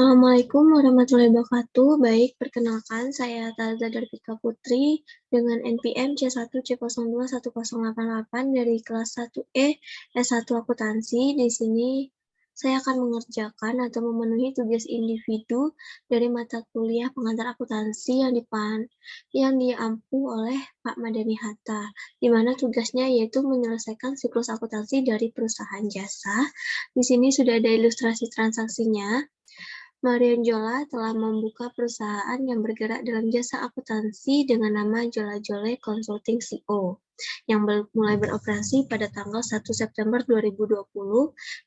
Assalamualaikum warahmatullahi wabarakatuh. Baik, perkenalkan saya Taza Darpika Putri dengan NPM C1C021088 dari kelas 1E S1 Akuntansi. Di sini saya akan mengerjakan atau memenuhi tugas individu dari mata kuliah pengantar akuntansi yang diampu oleh Pak Madani Hatta, di mana tugasnya yaitu menyelesaikan siklus akuntansi dari perusahaan jasa. Di sini sudah ada ilustrasi transaksinya. Marion Jola telah membuka perusahaan yang bergerak dalam jasa akuntansi dengan nama Jola Jole Consulting Co. yang mulai beroperasi pada tanggal 1 September 2020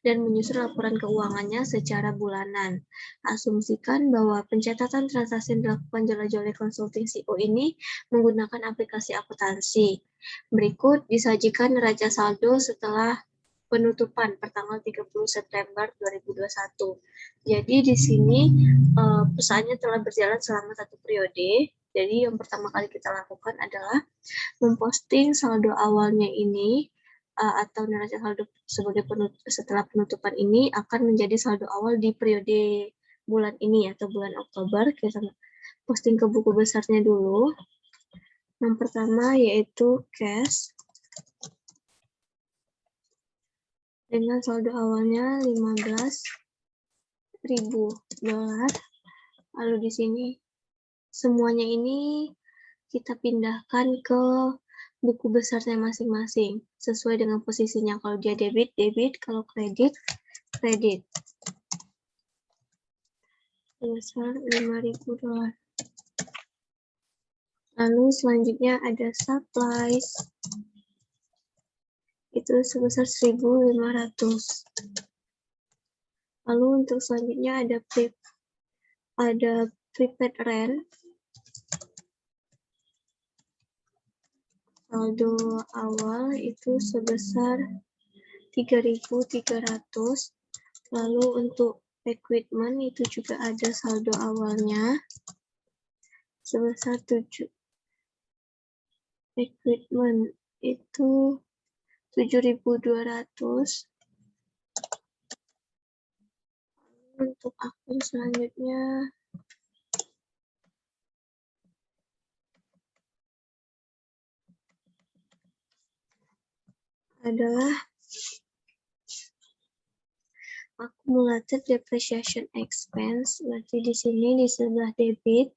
dan menyusun laporan keuangannya secara bulanan. Asumsikan bahwa pencatatan transaksi yang dilakukan Jola Jole Consulting Co. ini menggunakan aplikasi akuntansi. Berikut disajikan neraca saldo setelah penutupan pertanggal 30 September 2021. Jadi di sini perusahaannya telah berjalan selama 1 periode. Jadi yang pertama kali kita lakukan adalah memposting saldo awalnya ini atau neraca saldo sebagai setelah penutupan ini akan menjadi saldo awal di periode bulan ini atau bulan Oktober. Kita posting ke buku besarnya dulu. Yang pertama yaitu cash dengan saldo awalnya $15.000. Lalu di sini semuanya ini kita pindahkan ke buku besarnya masing-masing sesuai dengan posisinya. Kalau dia debit, debit. Kalau kredit, kredit. Sebesar $5.000. Lalu selanjutnya ada supplies. Itu sebesar 1.500. Lalu untuk selanjutnya ada prepaid rent. Saldo awal itu sebesar 3.300. Lalu untuk equipment itu juga ada saldo awalnya sebesar 7. Equipment itu 7.200. Untuk akun selanjutnya adalah accumulated depreciation expense. Berarti di sini di sebelah debit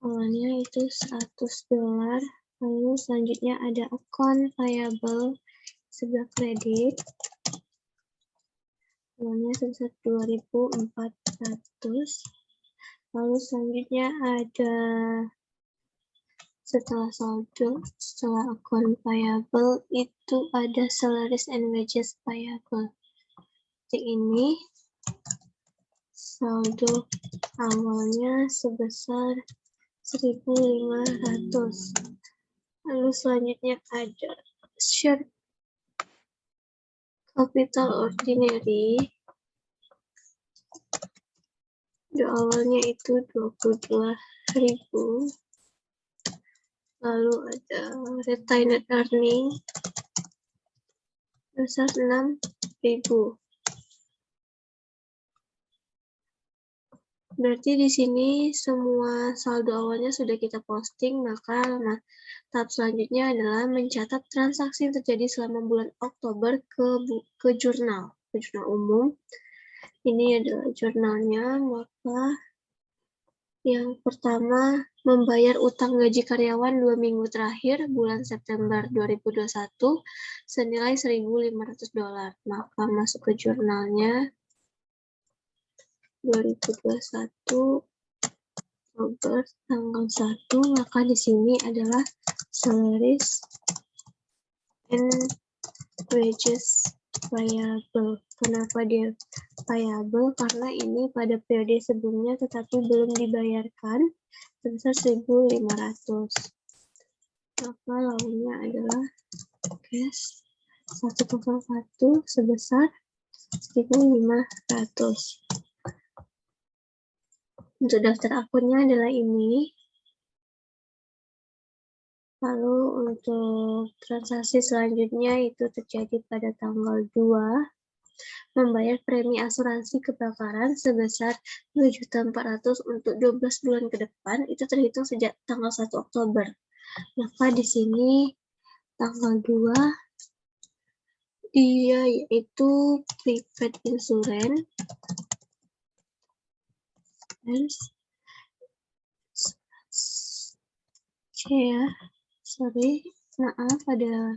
awalnya itu $100. Lalu selanjutnya ada account payable sebelah kredit awalnya sebesar 2.400. Lalu selanjutnya ada setelah account payable itu ada salaries and wages payable. Seperti ini saldo awalnya sebesar 1.500. Lalu selanjutnya ada share capital ordinary. Awalnya itu 22.000. Lalu ada retained earning sebesar 6.000. Berarti di sini semua saldo awalnya sudah kita posting, maka tahap selanjutnya adalah mencatat transaksi yang terjadi selama bulan Oktober ke jurnal umum. Ini adalah jurnalnya, maka yang pertama membayar utang gaji karyawan 2 minggu terakhir bulan September 2021 senilai $1.500. Maka masuk ke jurnalnya 2021 Oktober tanggal 1, maka di sini adalah salaries and wages payable. Kenapa dia payable? Karena ini pada periode sebelumnya tetapi belum dibayarkan sebesar 1.500. Maka lawannya adalah cash 101 sebesar 1.500. Untuk daftar akunnya adalah ini. Lalu untuk transaksi selanjutnya itu terjadi pada tanggal 2 membayar premi asuransi kebakaran sebesar 2.400.000 untuk 12 bulan ke depan, itu terhitung sejak tanggal 1 Oktober. Maka di sini tanggal 2 dia yaitu prepaid insurance C ya, sorry, maaf ada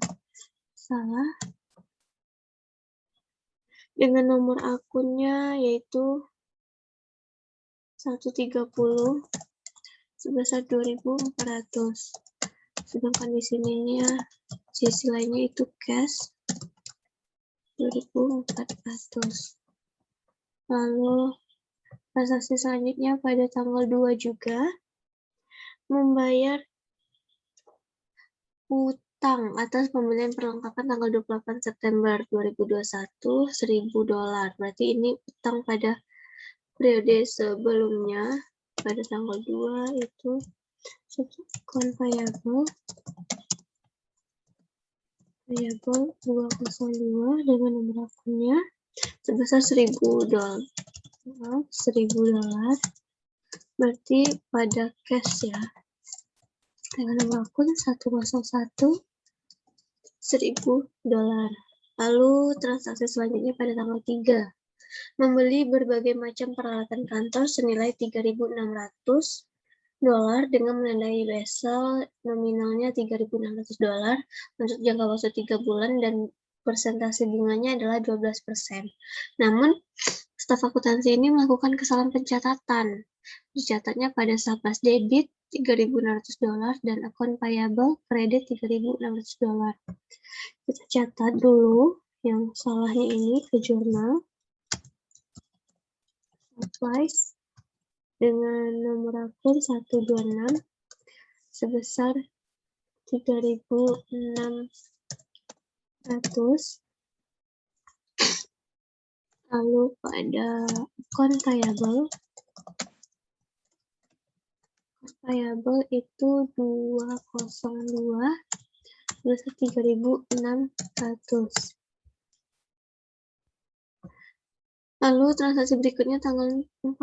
salah. Dengan nomor akunnya yaitu 130 sebesar 2.400. Sedangkan di sininya sisi lainnya itu cash 2.400. Lalu transaksi selanjutnya pada tanggal 2 juga membayar utang atas pembelian perlengkapan tanggal 28 September 2021 $1.000. Berarti ini utang pada periode sebelumnya pada tanggal 2 itu account payable 202 dengan nomor akunnya sebesar $1.000. $1.000 berarti pada cash ya, dengan nomor akun 101 $1.000. Lalu transaksi selanjutnya pada tanggal 3 membeli berbagai macam peralatan kantor senilai $3.600 dengan menandai wesel nominalnya $3.600 untuk jangka waktu 3 bulan dan persentase bunganya adalah 12%. Namun, staf akuntansi ini melakukan kesalahan pencatatan. Dicatatnya pada subas debit $3.600 dan akun payable kredit $3.600. Kita catat dulu yang salahnya ini ke jurnal. Supplies dengan nomor akun 126 sebesar $3.600. Lalu pada akun payable itu 202 sebesar $3.600. Lalu transaksi berikutnya tanggal 4.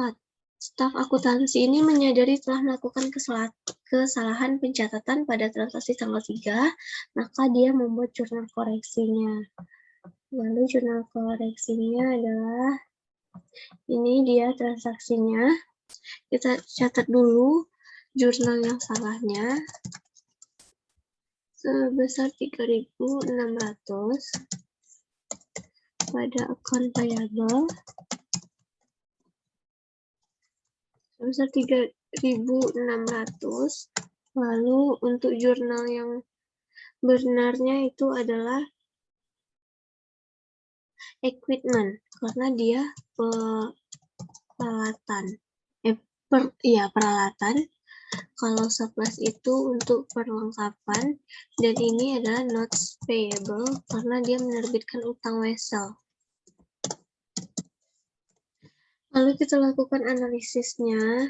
Staf akuntansi ini menyadari telah melakukan kesalahan pencatatan pada transaksi tanggal 3, maka dia membuat jurnal koreksinya. Lalu jurnal koreksinya adalah ini dia transaksinya. Kita catat dulu jurnal yang salahnya sebesar $3.600 pada akun payable sebesar $3.600. Lalu untuk jurnal yang benarnya itu adalah equipment karena dia peralatan. Peralatan. Kalau surplus itu untuk perlengkapan dan ini adalah notes payable karena dia menerbitkan utang wesel. Lalu kita lakukan analisisnya.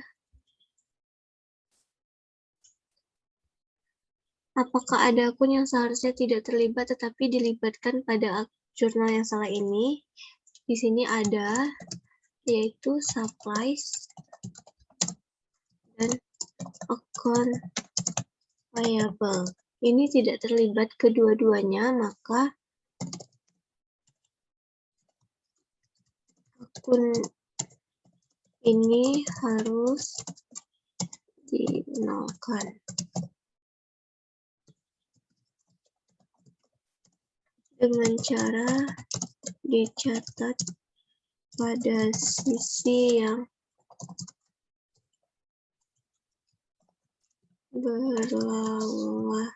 Apakah ada akun yang seharusnya tidak terlibat tetapi dilibatkan pada jurnal yang salah ini? Di sini ada, yaitu supplies dan akun payable. Ini tidak terlibat kedua-duanya, maka akun ini harus dinolkan. Dengan cara dicatat pada sisi yang berlawanan.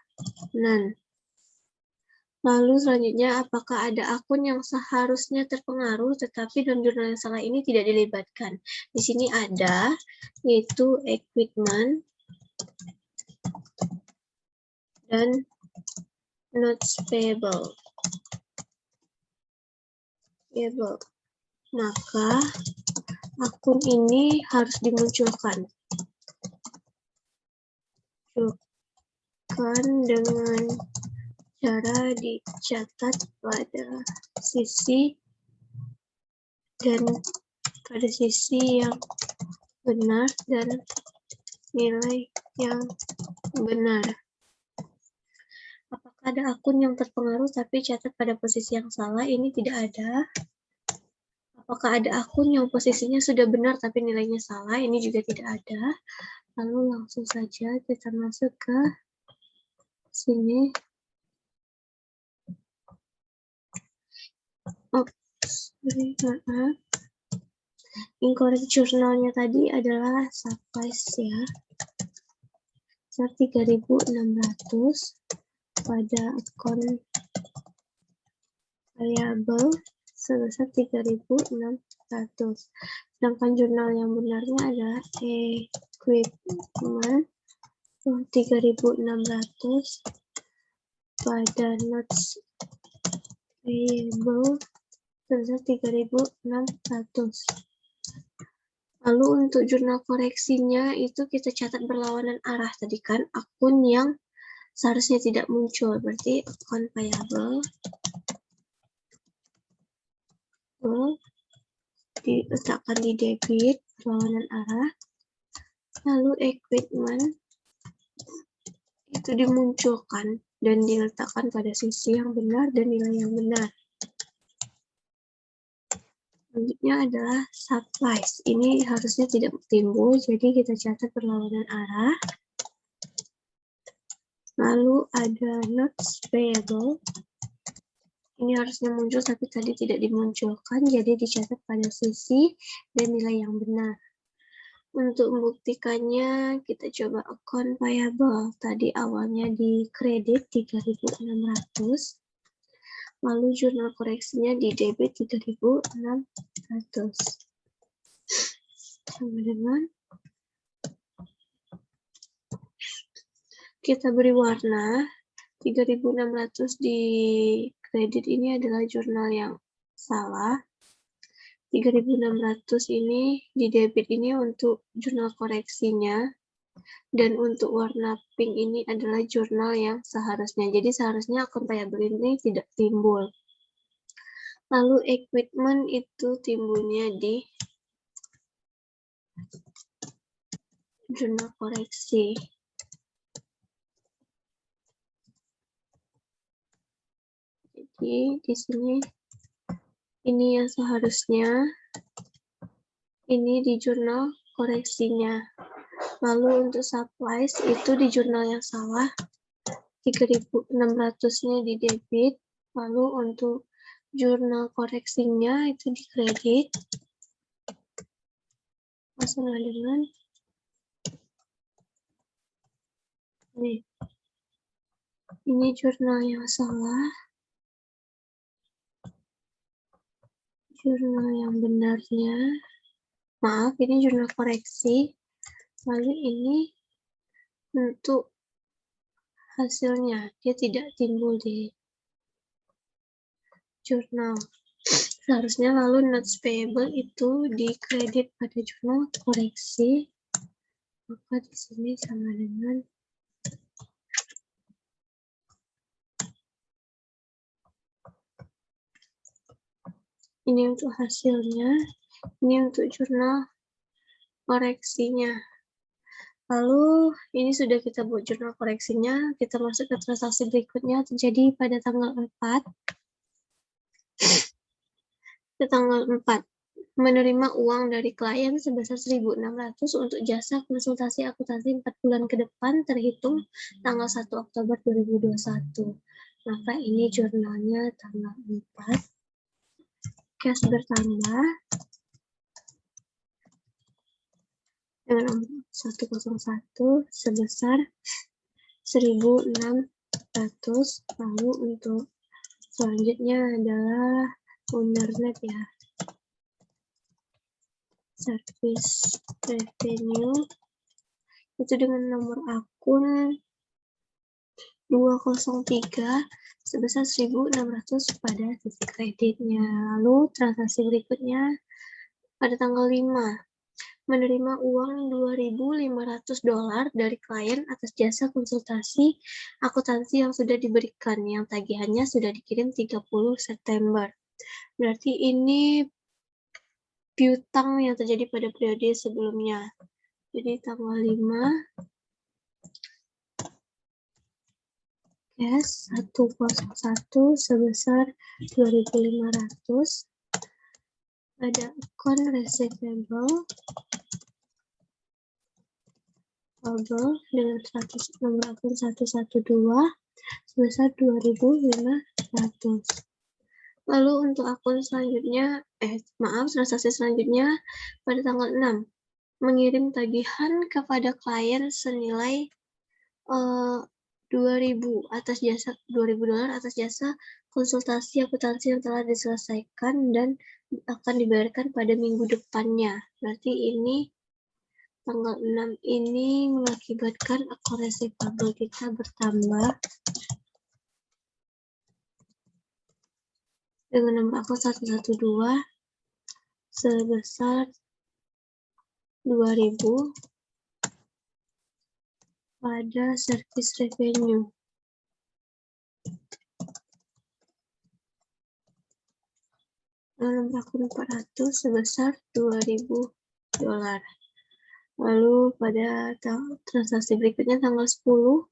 Lalu selanjutnya, apakah ada akun yang seharusnya terpengaruh tetapi dalam jurnal yang salah ini tidak dilibatkan? Di sini ada, yaitu equipment dan notes payable. Maka akun ini harus dimunculkan. Dengan cara dicatat pada sisi dan pada sisi yang benar dan nilai yang benar. Apakah ada akun yang terpengaruh tapi catat pada posisi yang salah? Ini tidak ada. Apakah ada akun yang posisinya sudah benar tapi nilainya salah? Ini juga tidak ada. Lalu langsung saja kita masuk ke sini. Maaf. Incorrect jurnalnya tadi adalah Supplies ya. 3.600 pada akun variable sebesar 3.600. Sedangkan jurnal yang benarnya adalah equipment 3.600 pada notes payable sebesar 3.600. Lalu untuk jurnal koreksinya itu kita catat berlawanan arah tadi kan, akun yang seharusnya tidak muncul, berarti akun payable diletakkan di debit berlawanan arah. Lalu equipment itu dimunculkan dan diletakkan pada sisi yang benar dan nilai yang benar. Selanjutnya adalah supplies. Ini harusnya tidak timbul, jadi kita catat berlawanan arah. Lalu ada notes payable. Ini harusnya muncul tapi tadi tidak dimunculkan, jadi dicatat pada sisi dan nilai yang benar. Untuk membuktikannya, kita coba account payable. Tadi awalnya di kredit 3.600. Lalu jurnal koreksinya di debit 3.600. Sama dengan kita beri warna 3.600 di kredit ini adalah jurnal yang salah. 3.600 ini di debit ini untuk jurnal koreksinya. Dan untuk warna pink ini adalah jurnal yang seharusnya. Jadi seharusnya akun payable ini tidak timbul. Lalu equipment itu timbulnya di jurnal koreksi. Jadi di sini ini yang seharusnya, ini di jurnal koreksinya. Lalu untuk supplies itu di jurnal yang salah, 3.600-nya di debit. Lalu untuk jurnal koreksinya itu di kredit. Sama dengan ini jurnal yang salah. Jurnal yang benarnya, maaf, ini jurnal koreksi. Lalu ini untuk hasilnya, dia tidak timbul di jurnal. Seharusnya lalu notes payable itu di kredit pada jurnal koreksi. Maka di sini sama dengan ini untuk hasilnya, ini untuk jurnal koreksinya. Lalu ini sudah kita buat jurnal koreksinya, kita masuk ke transaksi berikutnya, terjadi pada tanggal 4. Ke tanggal 4, menerima uang dari klien sebesar 1.600 untuk jasa konsultasi akuntansi 4 bulan ke depan terhitung tanggal 1 Oktober 2021. Maka ini jurnalnya tanggal 4. Cash bertambah dengan 101 sebesar 1.600. Lalu untuk selanjutnya adalah ownernet ya, service revenue itu dengan nomor akun 203 sebesar 1.600 pada sisi kreditnya. Lalu transaksi berikutnya pada tanggal 5 menerima uang $2.500 dari klien atas jasa konsultasi akuntansi yang sudah diberikan, yang tagihannya sudah dikirim 30 September. Berarti ini piutang yang terjadi pada periode sebelumnya. Jadi tanggal 5 cash 101 sebesar 2.500. Ada account receivable dengan nomor akun 112 sebesar 2.500. Lalu untuk akun selanjutnya, transaksi selanjutnya pada tanggal 6, mengirim tagihan kepada klien senilai $2.000 atas jasa konsultasi akuntansi yang telah diselesaikan dan akan dibayarkan pada minggu depannya. Berarti ini tanggal 6 ini mengakibatkan akun receivable kita bertambah dengan nomor akun 112 sebesar 2.000 pada service revenue. Nomor akun 400 sebesar $2.000. Lalu pada transaksi berikutnya tanggal 10,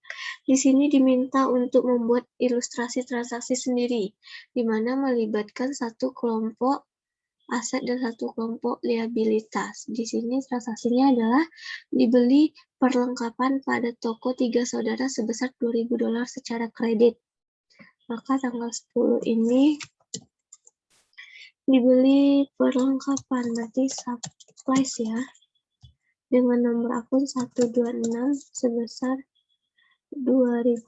di sini diminta untuk membuat ilustrasi transaksi sendiri, di mana melibatkan satu kelompok aset dan satu kelompok liabilitas. Di sini transaksinya adalah dibeli perlengkapan pada toko 3 saudara sebesar $2.000 secara kredit. Maka tanggal 10 ini dibeli perlengkapan, berarti supplies ya, dengan nomor akun 126 sebesar $2.000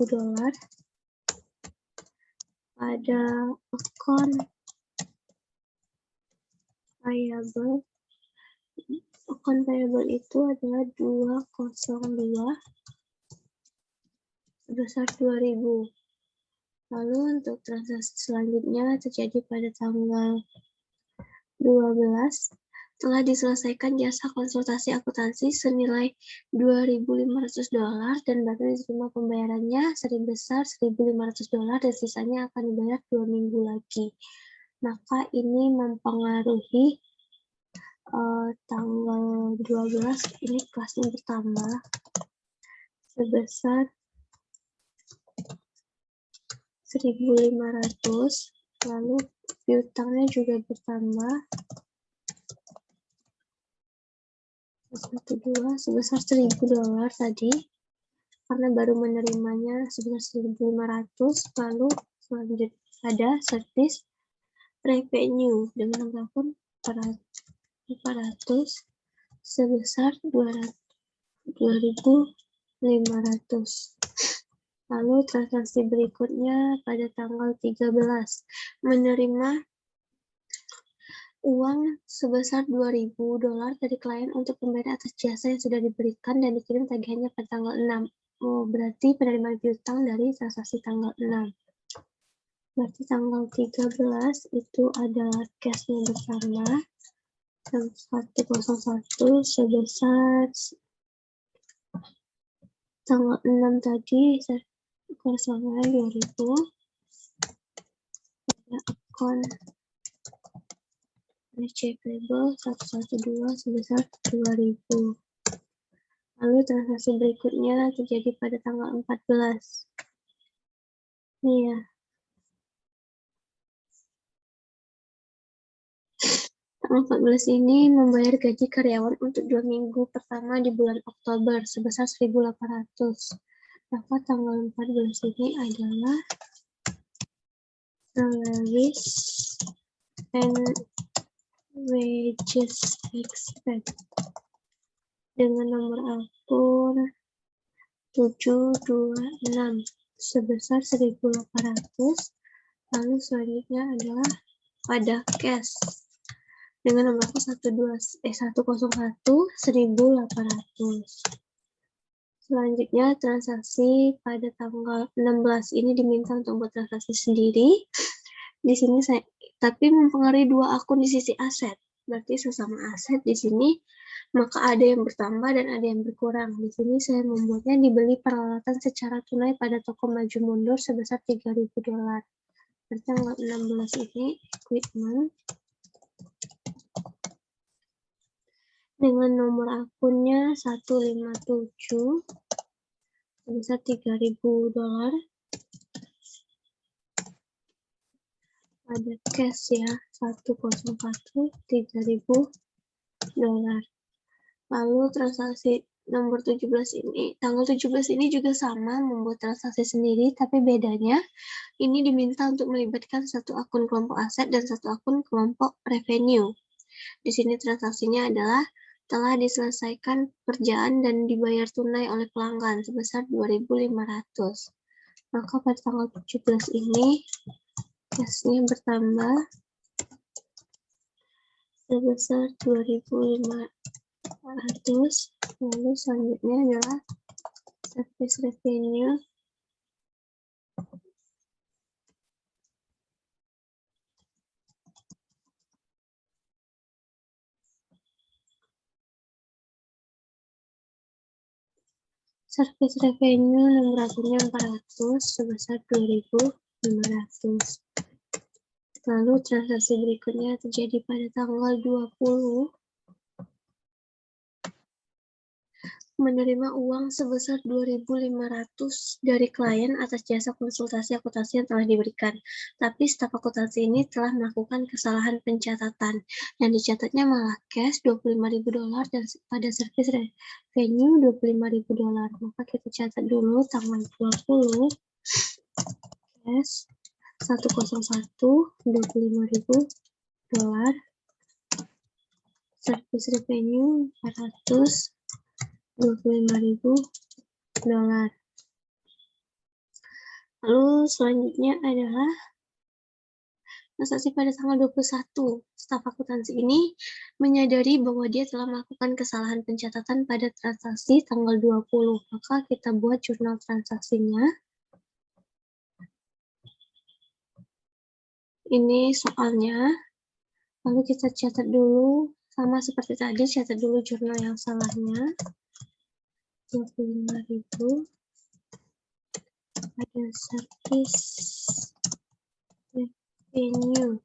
pada akun payable. Akun payable itu adalah 202 sebesar 2.000. Lalu untuk transaksi selanjutnya terjadi pada tanggal 12, telah diselesaikan jasa konsultasi akuntansi senilai $2.500 dan baru diterima pembayarannya sebesar $1.500 dan sisanya akan dibayar 2 minggu lagi. Maka ini mempengaruhi tanggal 12 ini kelasnya bertambah sebesar 1.500, lalu piutangnya juga bertambah sebesar $1.000 tadi karena baru menerimanya sebesar 1.500. Lalu selanjutnya ada service revenue dengan nomor akun 400 sebesar 2.500. Lalu transaksi berikutnya pada tanggal 13 menerima uang sebesar $2.000 dari klien untuk pembayaran atas jasa yang sudah diberikan dan dikirim tagihannya pada tanggal 6. Berarti penerimaan piutang dari transaksi tanggal 6. Berarti tanggal 13 itu adalah cash-nya bertambah. Tanggal 101 sebesar tanggal 6 tadi kosongnya 2.000. Ada akun receivable 112 sebesar 2.000. Lalu transaksi berikutnya terjadi pada tanggal 14. Nih ya. Tanggal 14 ini membayar gaji karyawan untuk 2 minggu pertama di bulan Oktober sebesar 1.800. Maka tanggal 14 ini adalah salaries and wages expense dengan nomor akun 726 sebesar 1.800. Lalu selanjutnya adalah pada cash dengan nomor akun 101 1.800. Selanjutnya transaksi pada tanggal 16 ini diminta untuk membuat transaksi sendiri. Di sini saya tapi mempengaruhi dua akun di sisi aset. Berarti sesama aset di sini maka ada yang bertambah dan ada yang berkurang. Di sini saya membuatnya dibeli peralatan secara tunai pada toko maju mundur sebesar $3.000. Berarti tanggal 16 ini equipment dengan nomor akunnya 157 sebesar $3.000. Ada cash ya, 101 $3.000. Lalu transaksi nomor 17 ini, tanggal 17 ini juga sama membuat transaksi sendiri, tapi bedanya ini diminta untuk melibatkan satu akun kelompok aset dan satu akun kelompok revenue. Di sini transaksinya adalah telah diselesaikan pekerjaan dan dibayar tunai oleh pelanggan sebesar 2.500. Maka pada tanggal 17 ini cashnya bertambah sebesar 2.500. Lalu selanjutnya adalah service revenue. Service revenue nomor akunnya 400 sebesar 2.500. Lalu transaksi berikutnya terjadi pada tanggal 20, menerima uang sebesar 2.500 dari klien atas jasa konsultasi akuntansi yang telah diberikan. Tapi staf akuntansi ini telah melakukan kesalahan pencatatan. Yang dicatatnya malah cash $25.000 dan pada service revenue $25.000. Maka kita catat dulu tanggal 20 cash 101 $25.000, service revenue 400 $25.000. Lalu selanjutnya adalah transaksi pada tanggal 21. Staf akuntansi ini menyadari bahwa dia telah melakukan kesalahan pencatatan pada transaksi tanggal 20. Maka kita buat jurnal transaksinya. Ini soalnya. Lalu kita catat dulu, sama seperti tadi, catat dulu jurnal yang salahnya. 25.000 pada service revenue.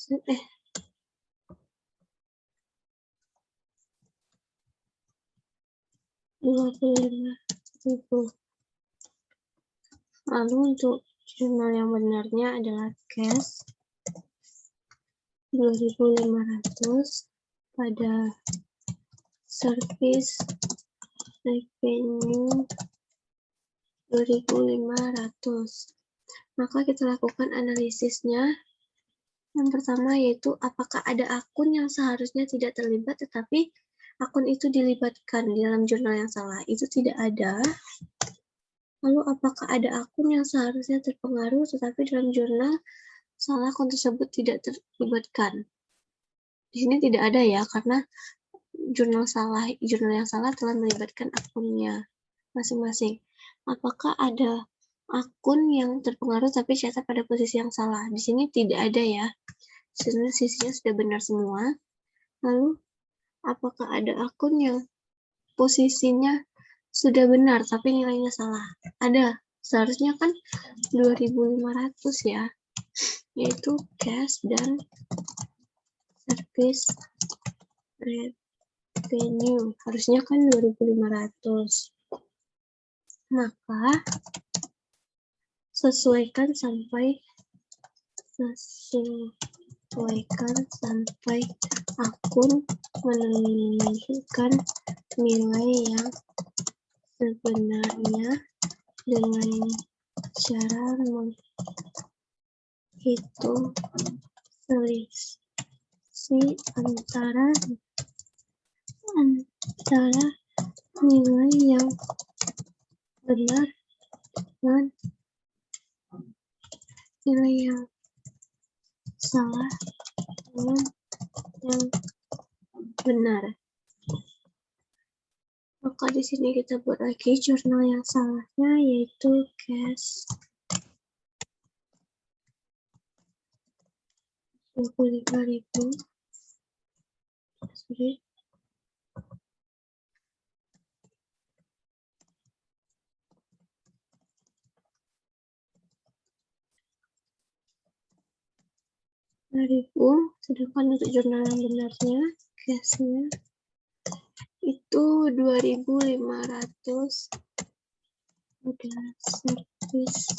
25.000. Lalu untuk jurnal yang benarnya adalah cash 2.500 pada service revenue 2.500. Maka kita lakukan analisisnya. Yang pertama yaitu apakah ada akun yang seharusnya tidak terlibat tetapi akun itu dilibatkan di dalam jurnal yang salah. Itu tidak ada. Lalu apakah ada akun yang seharusnya terpengaruh tetapi dalam jurnal salah akun tersebut tidak terlibatkan. Di sini tidak ada ya, karena jurnal yang salah telah melibatkan akunnya masing-masing. Apakah ada akun yang terpengaruh tapi catat pada posisi yang salah? Di sini tidak ada ya. Sebenarnya sisinya sudah benar semua. Lalu apakah ada akun yang posisinya sudah benar tapi nilainya salah? Ada. Seharusnya kan 2.500 ya. Yaitu cash dan service revenue. Harusnya kan 2.500. Maka sesuaikan sampai akun menunjukkan nilai yang sebenarnya dengan cara menghitung selisih antara nilai yang benar dan nilai yang salah dengan yang benar. Maka di sini kita buat lagi jurnal yang salahnya yaitu cash 25.000. Sorry. 5.000, sedangkan untuk jurnal yang benarnya, cashnya itu 2.500, ada service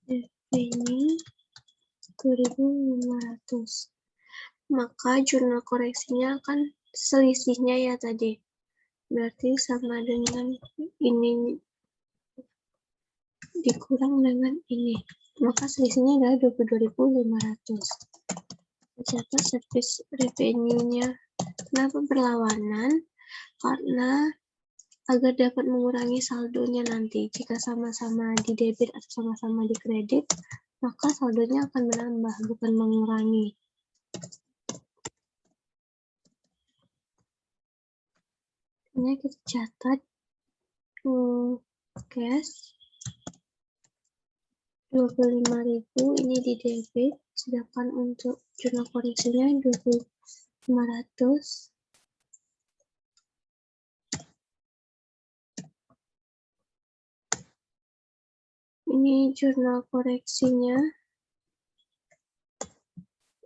revenue 2.500. Maka jurnal koreksinya akan selisihnya ya tadi. Berarti sama dengan ini dikurang dengan ini. Maka selisihnya adalah 22.500. Catat service revenue-nya. Kenapa berlawanan? Karena agar dapat mengurangi saldonya nanti. Jika sama-sama di debit atau sama-sama di kredit, maka saldonya akan menambah, bukan mengurangi. Ini kita catat cash 25.000 ini di debit, sedangkan untuk jurnal koreksinya 2.500. Ini jurnal koreksinya,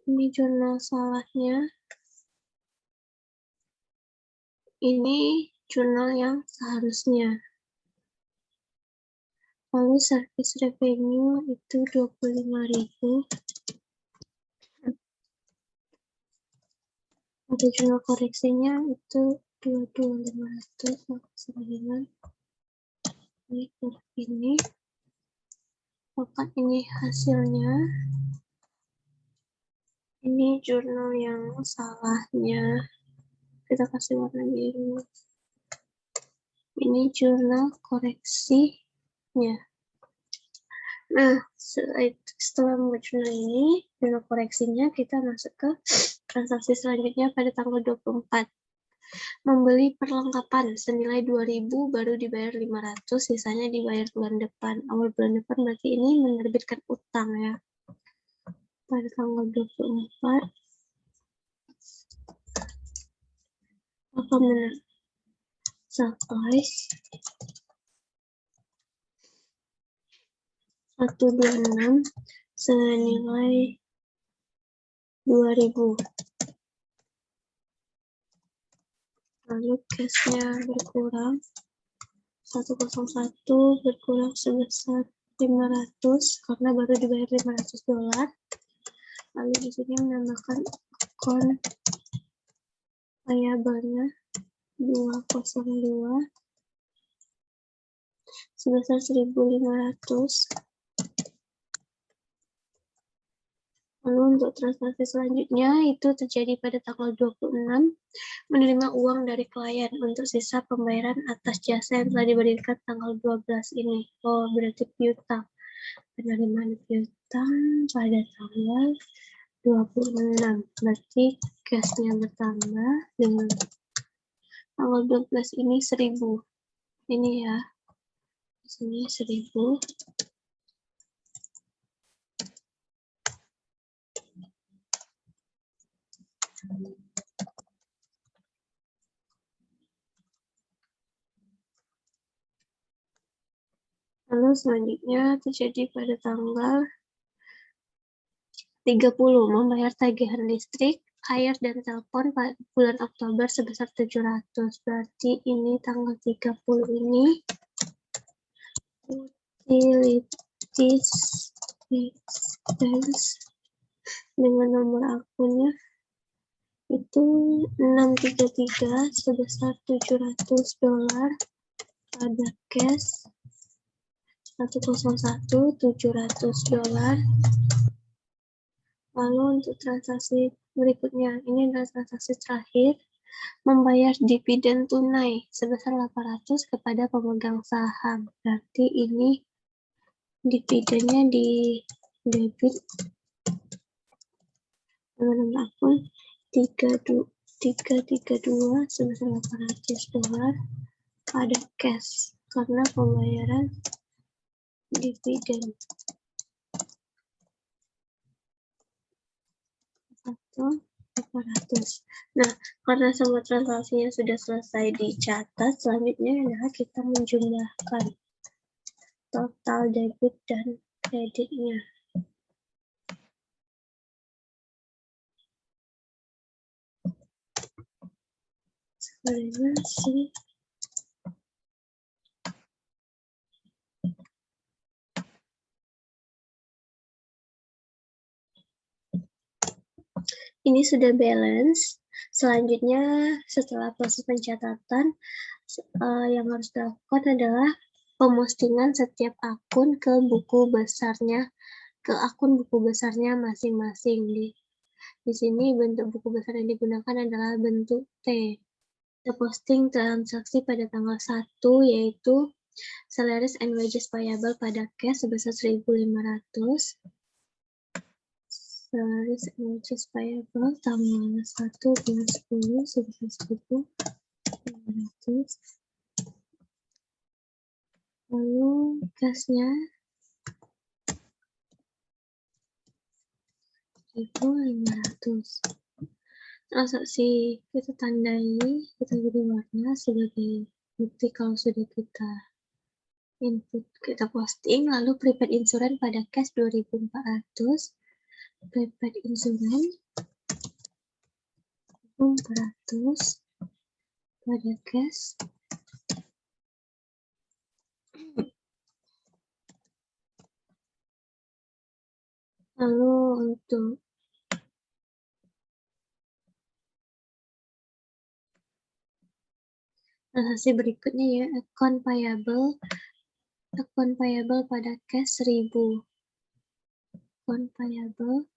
ini jurnal salahnya, ini jurnal yang seharusnya. Lalu service revenue itu 25.000. Ada jurnal koreksinya itu 22.500 sama dengan ini. Maka ini hasilnya. Ini jurnal yang salahnya. Kita kasih warna biru. Ini jurnal koreksinya. Nah, setelah membuat jurnal ini, jurnal koreksinya, kita masuk ke transaksi selanjutnya pada tanggal 24. Membeli perlengkapan senilai 2.000 baru dibayar 500, sisanya dibayar bulan depan. Awal bulan depan berarti ini menerbitkan utang ya. Pada tanggal 24, apa benar? Supplies 126 senilai 2.000. Lalu cashnya berkurang 101 berkurang sebesar 500 karena baru dibayar $500. Lalu di sini menambahkan akun payable-nya 202 sebesar 1.500. Lalu untuk transaksi selanjutnya itu terjadi pada tanggal 26, menerima uang dari klien untuk sisa pembayaran atas jasa yang telah diberikan tanggal 12 ini. Oh, berarti piutang. Penerimaan piutang pada tanggal 26. Berarti cashnya bertambah dengan tanggal 12 ini 1.000. Ini ya. Di sini 1.000. Lalu selanjutnya terjadi pada tanggal 30, membayar tagihan listrik, air, dan telepon pada bulan Oktober sebesar 700. Berarti ini tanggal 30 ini utilities expense dengan nomor akunnya itu 633 sebesar $700 pada cash 101 $700. Lalu untuk transaksi berikutnya, ini adalah transaksi terakhir, membayar dividen tunai sebesar 800 kepada pemegang saham. Berarti ini dividennya di debit dengan nomor akun 332 sebesar $800 pada cash karena pembayaran dividen. 800. Nah, karena semua transaksinya sudah selesai dicatat, selanjutnya adalah kita menjumlahkan total debit dan kreditnya. variasi ini sudah balance. Selanjutnya setelah proses pencatatan yang harus dilakukan adalah pemustingan setiap akun ke buku besarnya, ke akun buku besarnya masing-masing. Di sini bentuk buku besar yang digunakan adalah bentuk T. Kita posting transaksi pada tanggal 1 yaitu salaries and wages payable pada cash sebesar 1.500. Salaries and wages payable tanggal 1 bulan 10 sebesar 1.500. Lalu cashnya 1.500. Transaksi kita tandai, kita beri warna sebagai bukti kalau sudah kita input, kita posting. Lalu prepaid insurance pada cash 2.400, prepaid insurance 1.400 pada cash. Lalu untuk transaksi berikutnya ya, account payable pada cash 1.000. Account payable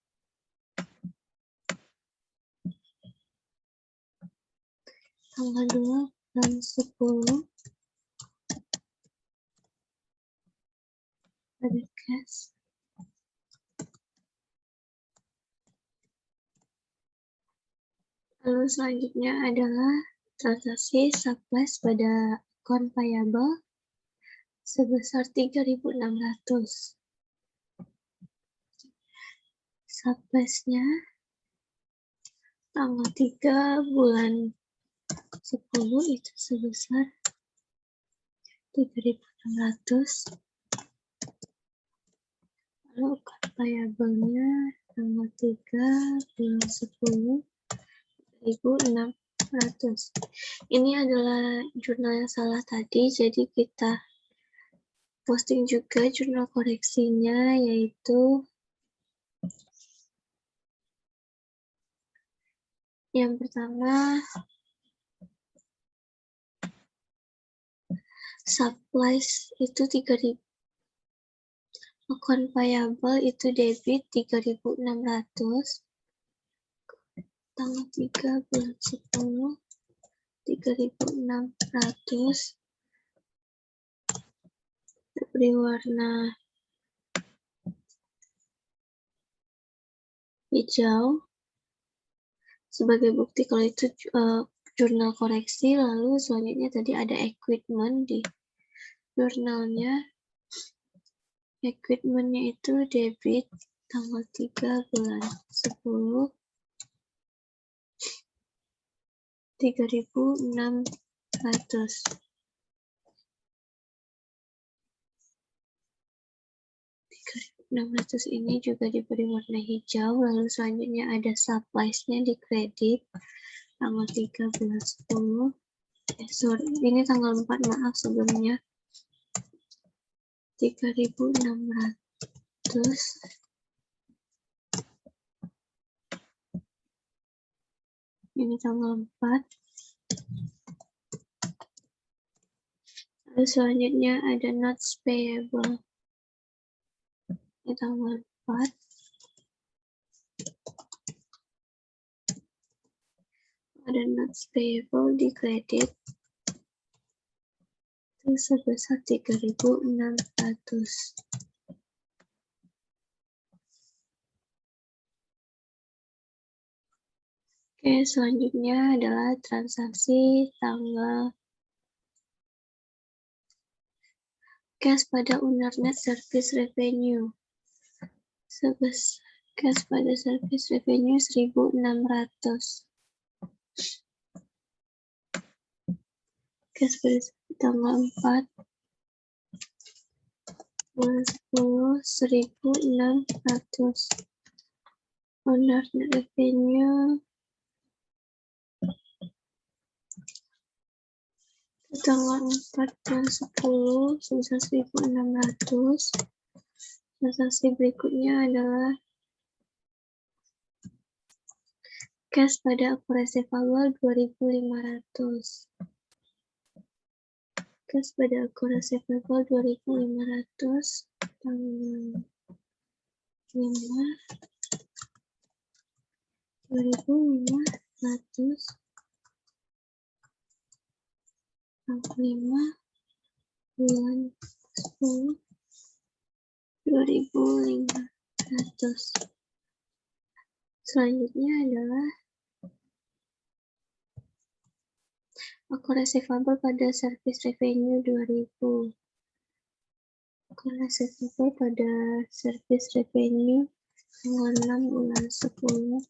tanggal 2 bulan 10 pada cash. Lalu selanjutnya adalah transaksi surplus pada account payable sebesar 3.600. Surplusnya tanggal 3 bulan 10 itu sebesar 3.600. Lalu account payable-nya tanggal 3 bulan 10 1.600. Ini adalah jurnal yang salah tadi, jadi kita posting juga jurnal koreksinya, yaitu yang pertama supplies itu 3.000, account payable itu debit 3.600, tanggal 3 bulan 10 3.600, beri warna hijau sebagai bukti kalau itu jurnal koreksi. Lalu selanjutnya tadi ada equipment di jurnalnya, equipmentnya itu debit tanggal 3 bulan 10 3.600. Ini juga diberi warna hijau. Lalu selanjutnya ada supplies-nya di kredit tanggal 3 bulan 10. Ini tanggal 4, maaf sebelumnya. 3.600. Ini tanggal 4. Lalu selanjutnya ada notes payable. Ini tanggal 4. Ada notes payable di kredit itu sebesar 3.600. Oke, selanjutnya adalah transaksi tanggal cash pada owner net service revenue. Cash pada service revenue 1.600. Cash pada tanggal 4 bulan 10 1.600. Owner net revenue Tanggal 4 dan 10 sebesar 1.600. Transaksi berikutnya adalah cash pada akun receivable 2.500. Cash pada akun receivable 2.500 tanggal 5 2.500 tanggal 5 bulan 10 2.500. Selanjutnya adalah akun receivable pada service revenue 2.000. Akun receivable pada service revenue tanggal 6 bulan 10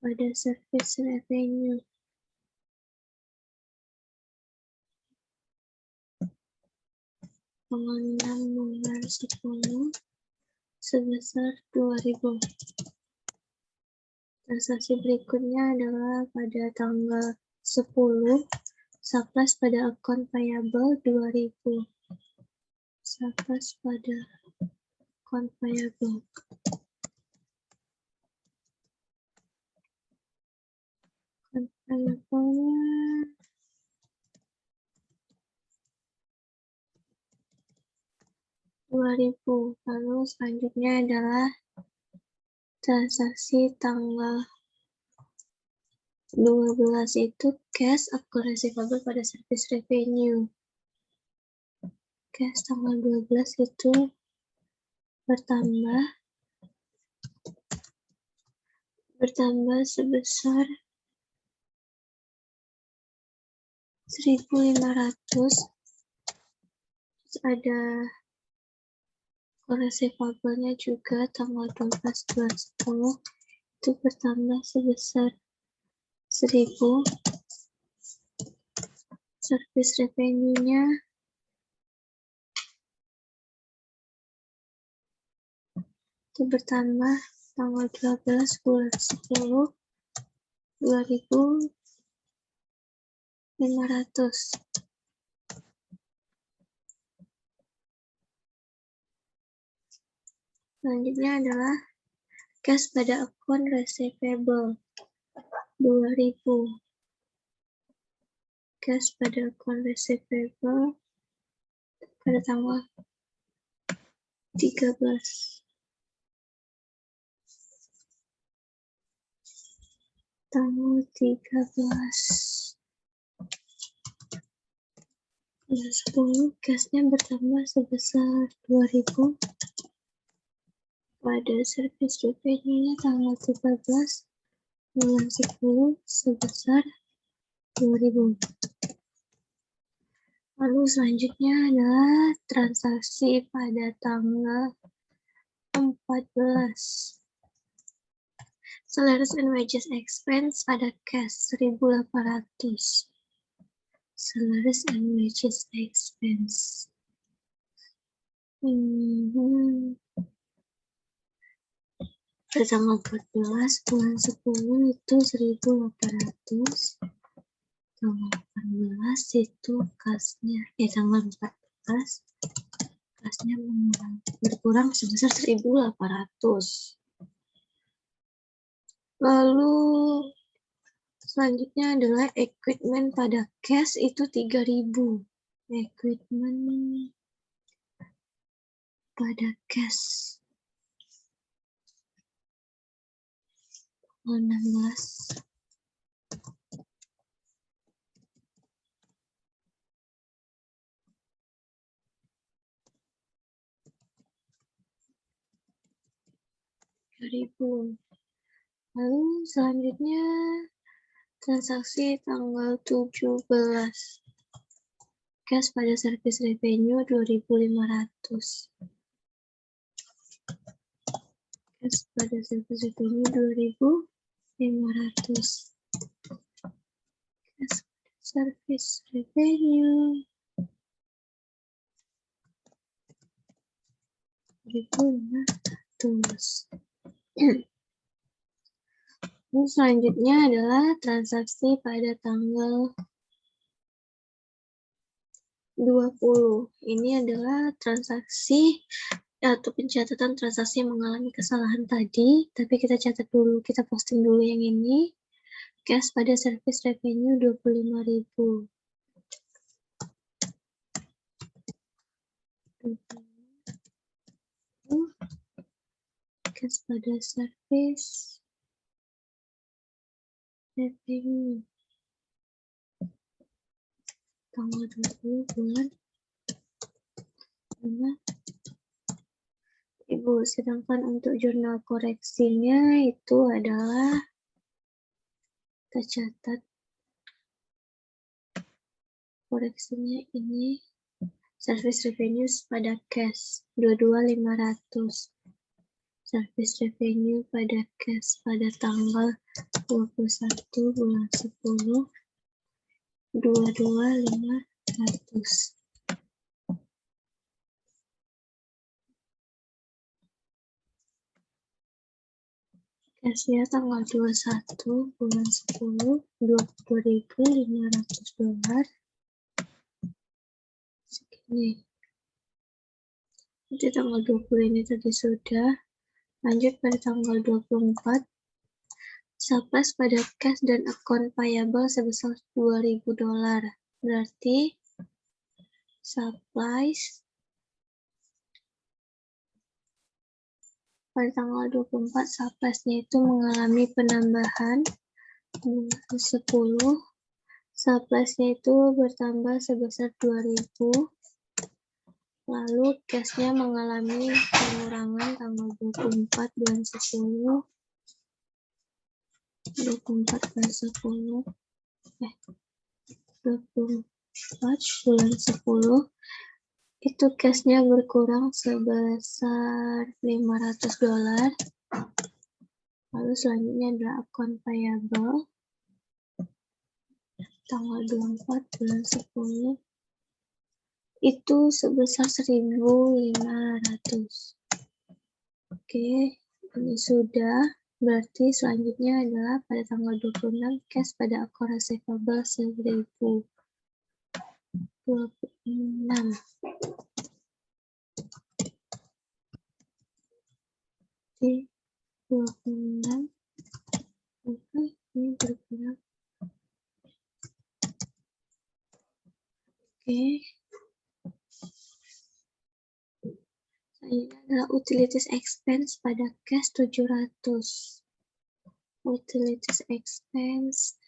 pada service revenue tanggal 6 bulan 10 sebesar 2.000. Transaksi berikutnya adalah pada tanggal 10 surplus pada akun payable 2.000. Surplus pada akun payable. Akun payable-nya 2.000. Lalu selanjutnya adalah transaksi tanggal 12 itu cash akun receivable pada service revenue. Cash tanggal 12 itu bertambah sebesar 1.500. Ada receivable-nya juga tanggal 12 bulan 10 itu bertambah sebesar 1.000. Service revenue-nya itu bertambah tanggal 12 bulan 10 2.500. Selanjutnya adalah cash pada akun receivable 2.000. Cash pada akun receivable pada tanggal 13. Tanggal 13. Bulan 10 cashnya bertambah sebesar 2.000. Pada service revenue-nya tanggal 13 bulan 10 sebesar 2.000. Lalu selanjutnya adalah transaksi pada tanggal 14. Salaries and wages expense pada cash 1.800. Salaries and wages expense. Pada tanggal 14 bulan 10 itu 1.800. Tanggal 18 itu kasnya, tanggal 14 kasnya berkurang sebesar 1.800. Lalu selanjutnya adalah equipment pada cash itu 3.000. Equipment pada cash 16. Lalu selanjutnya transaksi tanggal 17. Cash pada service revenue 2.500. Cash pada service revenue 2.500. Cash pada service revenue 2.500. Ini selanjutnya adalah transaksi pada tanggal 20. Ini adalah transaksi atau pencatatan transaksi yang mengalami kesalahan tadi, tapi kita catat dulu, kita posting dulu yang ini. Cash pada service revenue 25.000. Cash pada service revenue tanggal 20 bulan 5. Ibu, sedangkan untuk jurnal koreksinya itu adalah kita catat koreksinya ini service revenue pada cash 22.500. Service revenue pada cash pada tanggal 21 bulan 10 22.500. Cashnya tanggal 21 bulan 10 $22.500. Segini. Nanti tanggal 20 ini tadi sudah. Lanjut pada tanggal 24. Surplus pada cash dan account payable sebesar $2.000. Berarti surplus pada tanggal 24 surplusnya itu mengalami penambahan 10. Surplusnya itu bertambah sebesar 2.000. Lalu cashnya mengalami pengurangan tanggal 24 bulan 10. 24 bulan 10. 24 bulan 10. Itu cashnya berkurang sebesar $500. Lalu selanjutnya adalah account payable tanggal 24 bulan 10 itu sebesar 1.500. Oke, ini sudah. Berarti selanjutnya adalah pada tanggal 26 cash pada account receivable 1.026. 26. Oke, ini berkurang. Oke. Ini adalah utilities expense pada cash 700. Utilities expense.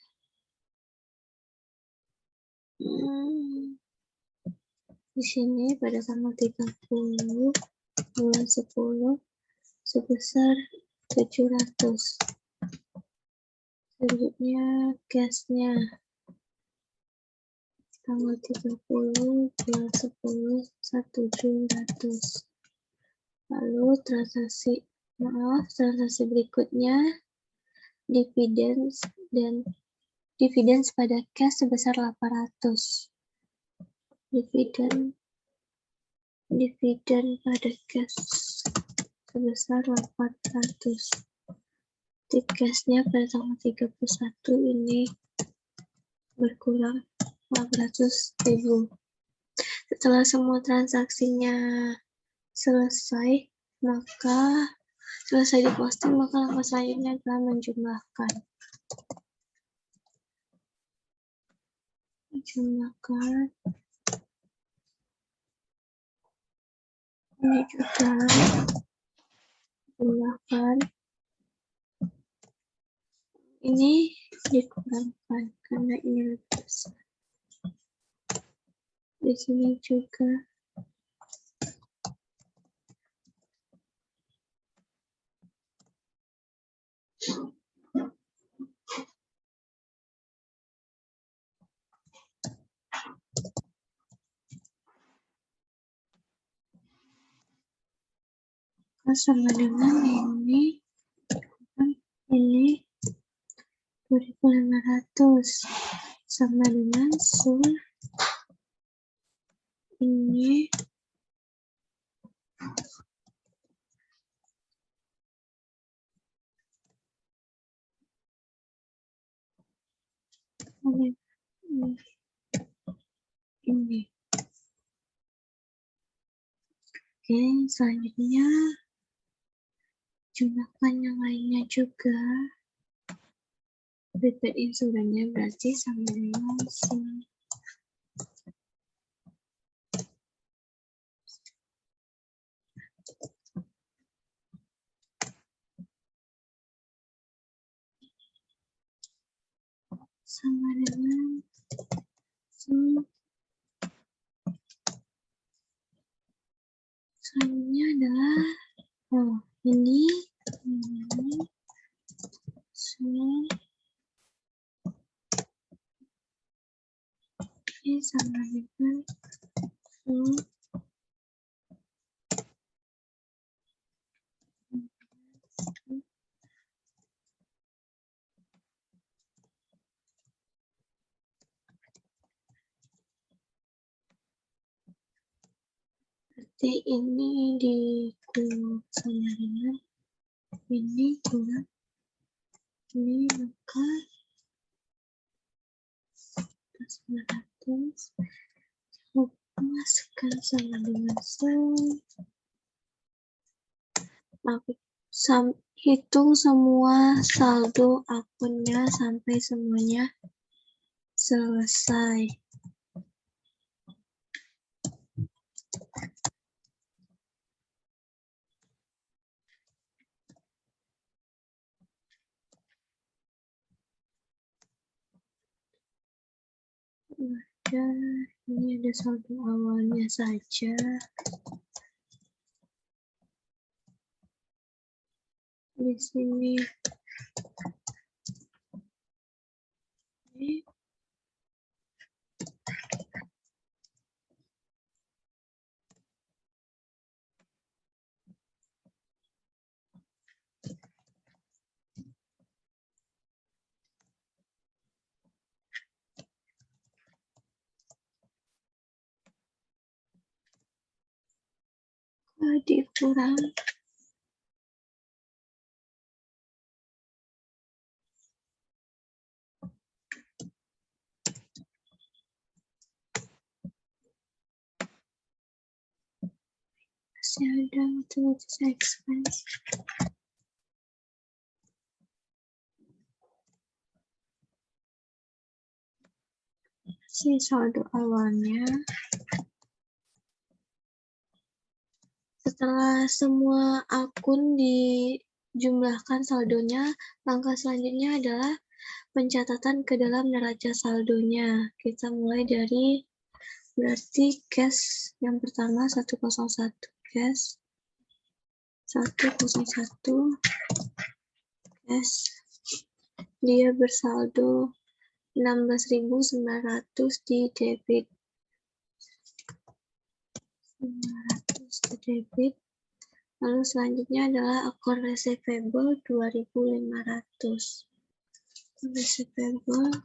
Di sini pada tanggal 30 bulan 10 sebesar 700. Selanjutnya cashnya tanggal 30 bulan 10 1.700. Lalu transaksi berikutnya dividends pada cash sebesar 800. Dividen pada cash sebesar 800. Di cashnya pada tanggal 31 ini berkurang 800.000. Setelah semua transaksinya selesai, maka selesai diposting, maka langkah selanjutnya adalah menjumlahkan. Ini juga jumlahkan. Ini dikurangkan karena ini lebih besar. Di sini juga sama dengan ini 2.500 sama dengan sum ini Ini. Oke, selanjutnya jumlahkan yang lainnya juga. Prepaid insurannya berarti sama dengan sama dengan selanjutnya adalah ini sama dengan berarti ini dikurang sama dengan ini kurang ini, maka 900 masukkan sama dengan hitung semua saldo akunnya sampai semuanya selesai. Ini ada saldo awalnya saja. Di sini dikurang masih ada utilities expense. Si saldo awalnya. Setelah semua akun dijumlahkan saldonya, langkah selanjutnya adalah pencatatan ke dalam neraca saldonya. Kita mulai dari berarti cash yang pertama 101 cash 101 cash dia bersaldo 16.900 di debit 900 di debit. Lalu selanjutnya adalah akun receivable 2.500. Receivable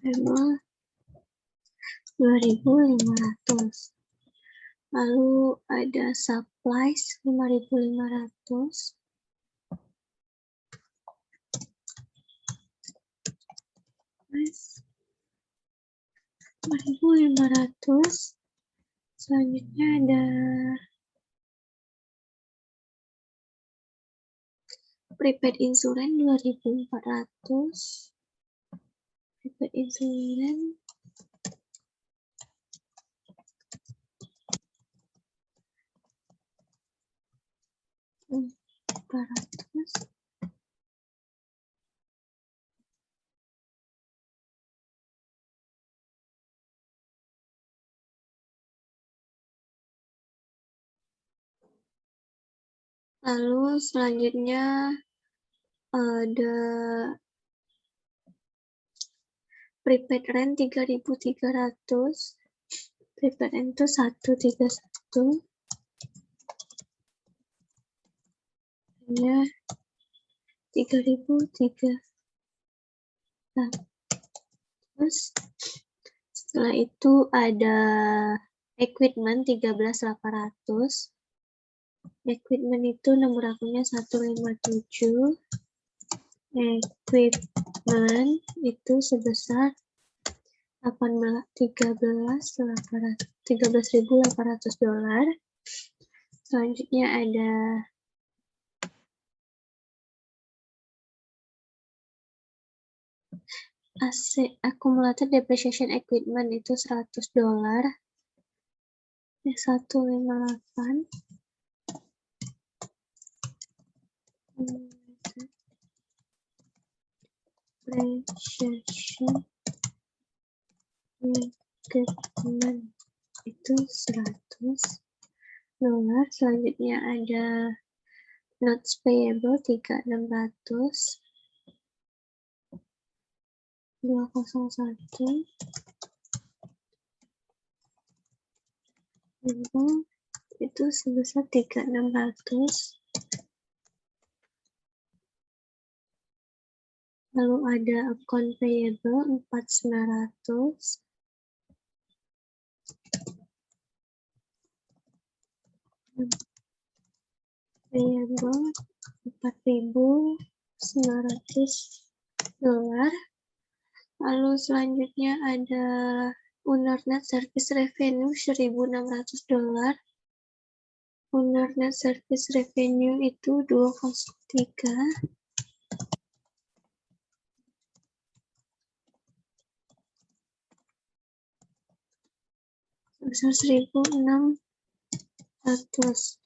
2.500. Lalu ada supplies 5.500. Plus 5.500. Selanjutnya ada prepaid insurance 2.400. Prepaid insurance 400. Lalu selanjutnya ada prepaid rent 3.300. Prepaid rent itu 131. Ya, 3.300. Terus setelah itu ada equipment 13.800. Equipment itu nomor akunnya 157. Equipment itu sebesar 13.800 dolar. Selanjutnya ada Accumulated depreciation equipment itu 100 dolar. 158. Depreciation equipment itu 100 dolar. Selanjutnya ada notes payable 3.600. 201 itu sebesar 3.600. Lalu ada account payable 4.900. Payable 4.900 dolar. Lalu selanjutnya ada owner net service revenue 1.600 dolar. Owner net service revenue itu 203. Sebesar 1.600.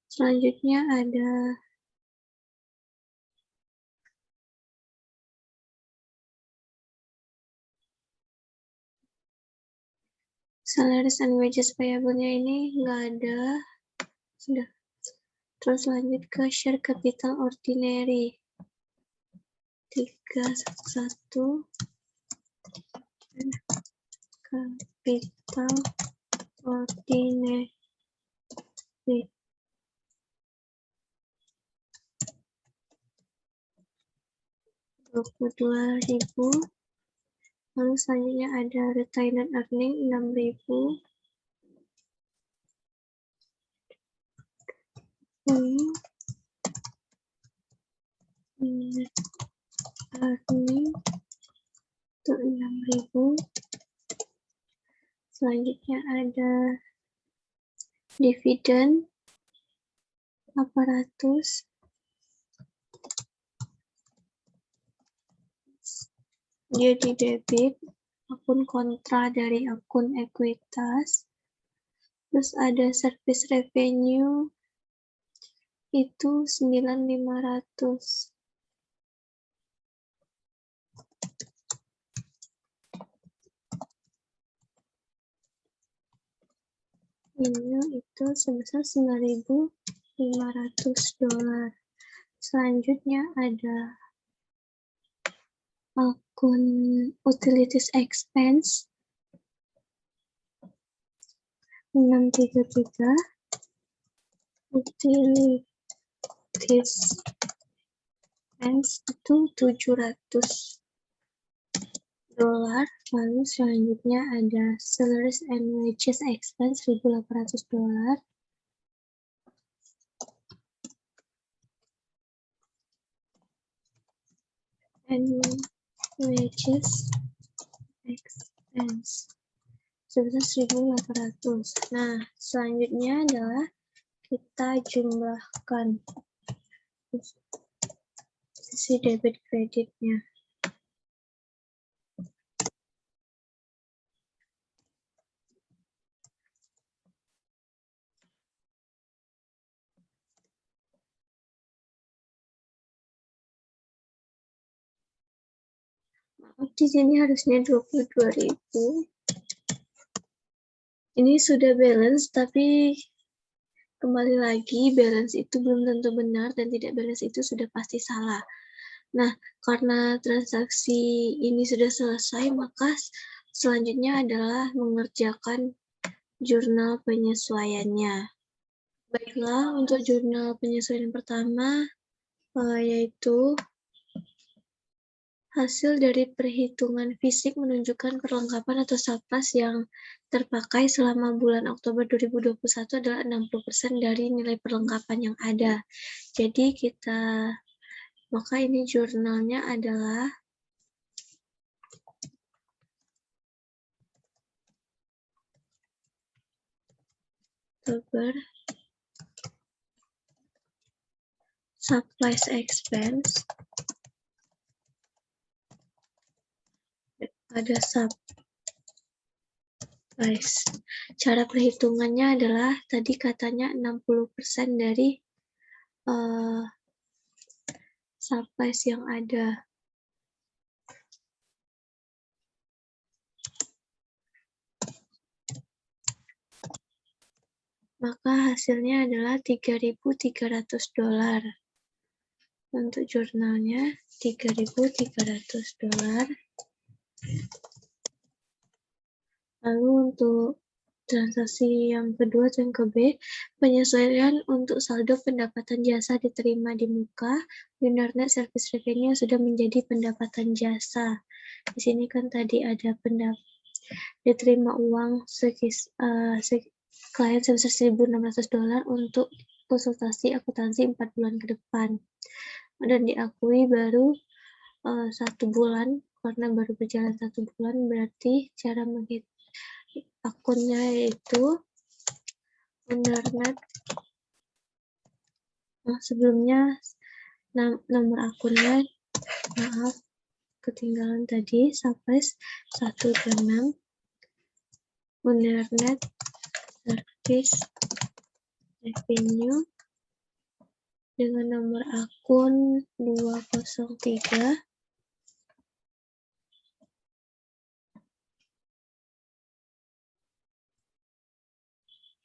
Selanjutnya ada salaries and wages payable-nya ini nggak ada. Sudah. Terus lanjut ke share capital ordinary. 311 capital ordinary. 22.000. Lalu selanjutnya ada retained earning 6.000. Earning itu 6.000. Selanjutnya ada dividen 800. Dia di debit akun kontra dari akun ekuitas. Terus ada service revenue itu 9.500. Ini itu sebesar 9.500 dolar. Selanjutnya ada akun utilities expense 633. Utilities expense itu 700 dolar. Lalu selanjutnya ada salaries and wages expense 1.800 dolar. And wages expense sebesar 1.800. Nah, selanjutnya adalah kita jumlahkan sisi debit kreditnya. Di sini harusnya 22.000. Ini sudah balance, tapi kembali lagi balance itu belum tentu benar dan tidak balance itu sudah pasti salah. Nah, karena transaksi ini sudah selesai, maka selanjutnya adalah mengerjakan jurnal penyesuaiannya. Baiklah, untuk jurnal penyesuaian pertama, yaitu Hasil dari perhitungan fisik menunjukkan perlengkapan atau surplus yang terpakai selama bulan Oktober 2021 adalah 60% dari nilai perlengkapan yang ada. Jadi maka ini jurnalnya adalah Oktober supplies expense ada supplies. Cara perhitungannya adalah tadi katanya 60% dari supplies yang ada. Maka hasilnya adalah $3.300. Untuk jurnalnya $3.300. Lalu untuk transaksi yang kedua, yang ke B, penyesuaian untuk saldo pendapatan jasa diterima di muka, winner net service revenue sudah menjadi pendapatan jasa. Di sini kan tadi ada diterima uang klien sebesar $1.600 untuk konsultasi akuntansi 4 bulan ke depan. Dan diakui baru 1 bulan, karena baru berjalan 1 bulan, berarti cara menghitung akunnya yaitu winner net. Sebelumnya nomor akunnya, maaf, ketinggalan tadi, supplies 126, winner net service revenue dengan nomor akun 203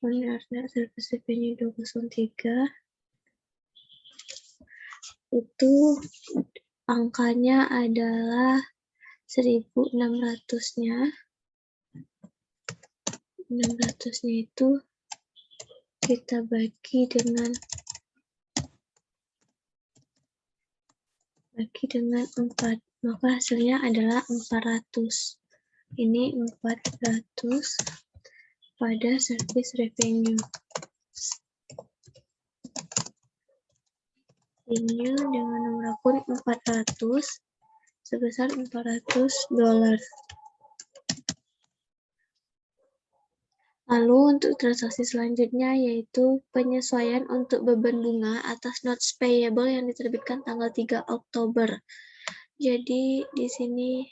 winner net service revenue 203 itu angkanya adalah 1.600-nya. 600-nya itu kita bagi dengan 4, maka hasilnya adalah 400. Ini 400 pada service revenue. Ini dengan nomor akun 400 sebesar $400. Lalu untuk transaksi selanjutnya yaitu penyesuaian untuk beban bunga atas notes payable yang diterbitkan tanggal 3 Oktober. Jadi di sini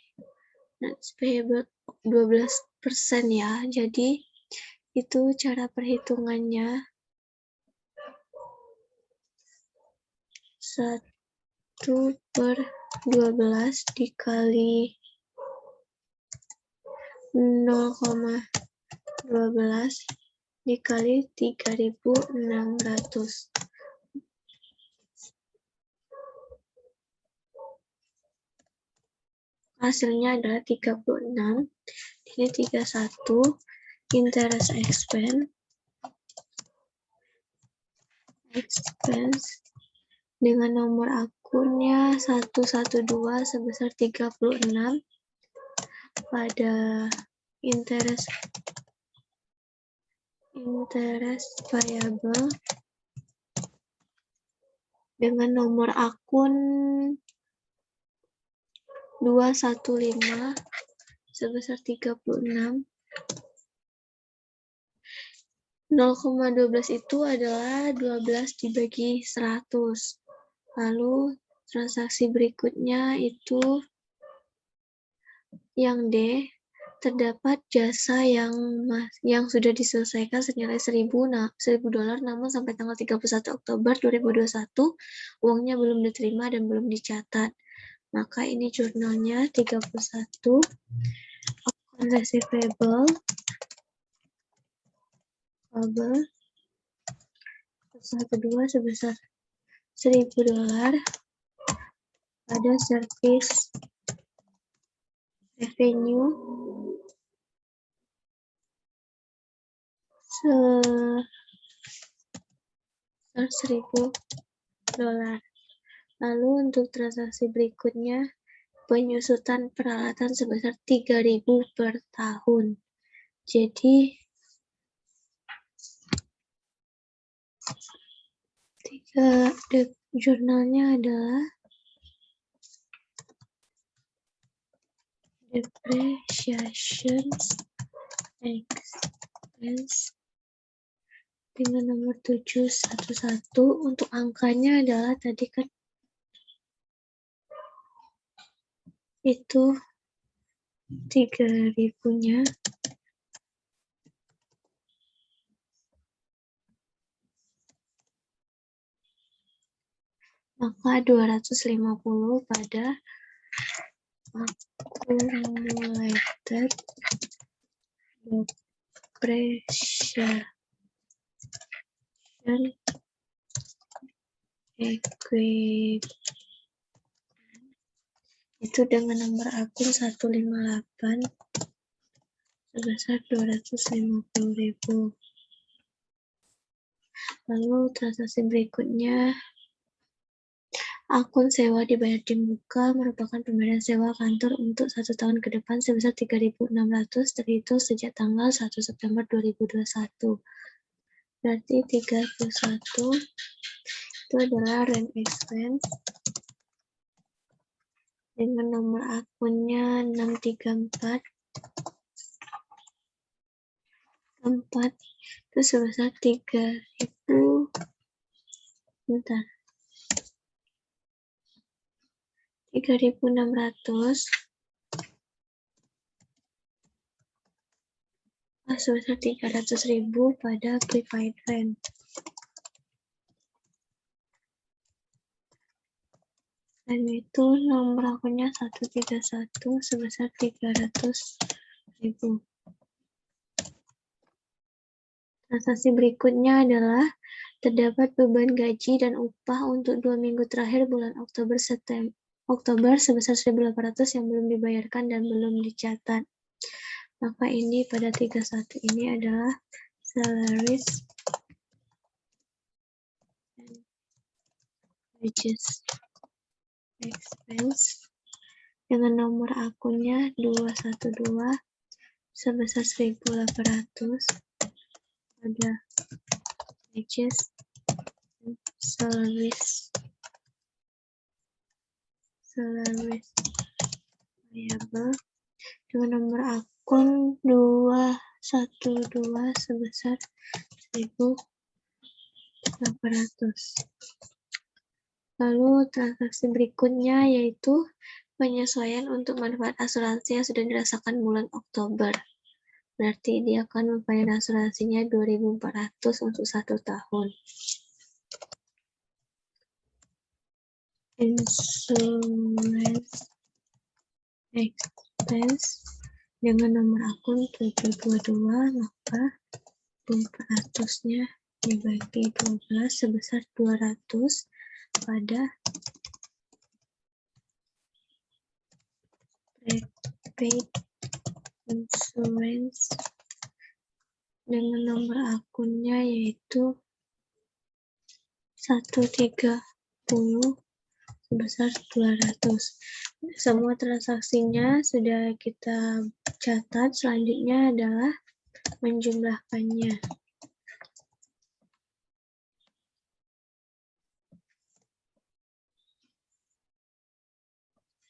notes payable 12% ya. Jadi itu cara perhitungannya 1/12 dikali 0,12 dikali 3.600. Hasilnya adalah 36. Ini 31 interest expense dengan nomor akunnya 112 sebesar 36 pada interest payable dengan nomor akun 215 sebesar 36. 0,12 itu adalah 12 dibagi 100. Lalu transaksi berikutnya itu yang D, terdapat jasa yang sudah diselesaikan senilai $1.000 namun sampai tanggal 31 Oktober 2021 uangnya belum diterima dan belum dicatat. Maka ini jurnalnya 31 account receivable 12 sebesar $1.000 pada service revenue $1.000. Lalu untuk transaksi berikutnya penyusutan peralatan sebesar 3.000 per tahun. Jadi, jurnalnya adalah depreciation expense dengan nomor 711. Untuk angkanya adalah tadi kan itu 3.000-nya. Maka 250 pada accumulated depreciation equipment itu dengan nomor akun 158 sebesar 250.000. Lalu transaksi berikutnya, akun sewa dibayar di muka merupakan pembayaran sewa kantor untuk 1 tahun ke depan sebesar 3.600 terhitung sejak tanggal 1 September 2021. Berarti 31 itu adalah rent expense dengan nomor akunnya 634 itu sebesar 3.600 sebesar 300.000 pada prepaid rent. Dan itu nomor akunnya 131 sebesar 300.000. Transaksi berikutnya adalah terdapat beban gaji dan upah untuk 2 minggu terakhir bulan Oktober sebesar 1.800 yang belum dibayarkan dan belum dicatat. Maka ini pada 31 ini adalah salaries and wages expense dengan nomor akunnya 212 sebesar 1.800 pada wages and salaries variable dengan nomor akun 212 sebesar 1.800. Lalu transaksi berikutnya yaitu penyesuaian untuk manfaat asuransi yang sudah dirasakan bulan Oktober. Berarti dia akan membayar asuransinya 2.400 untuk 1 tahun. Insurance expense dengan nomor akun 722, maka 400-nya dibagi 12 sebesar 200 pada prepaid insurance dengan nomor akunnya yaitu 130 sebesar 200. Semua transaksinya sudah kita catat, selanjutnya adalah menjumlahkannya.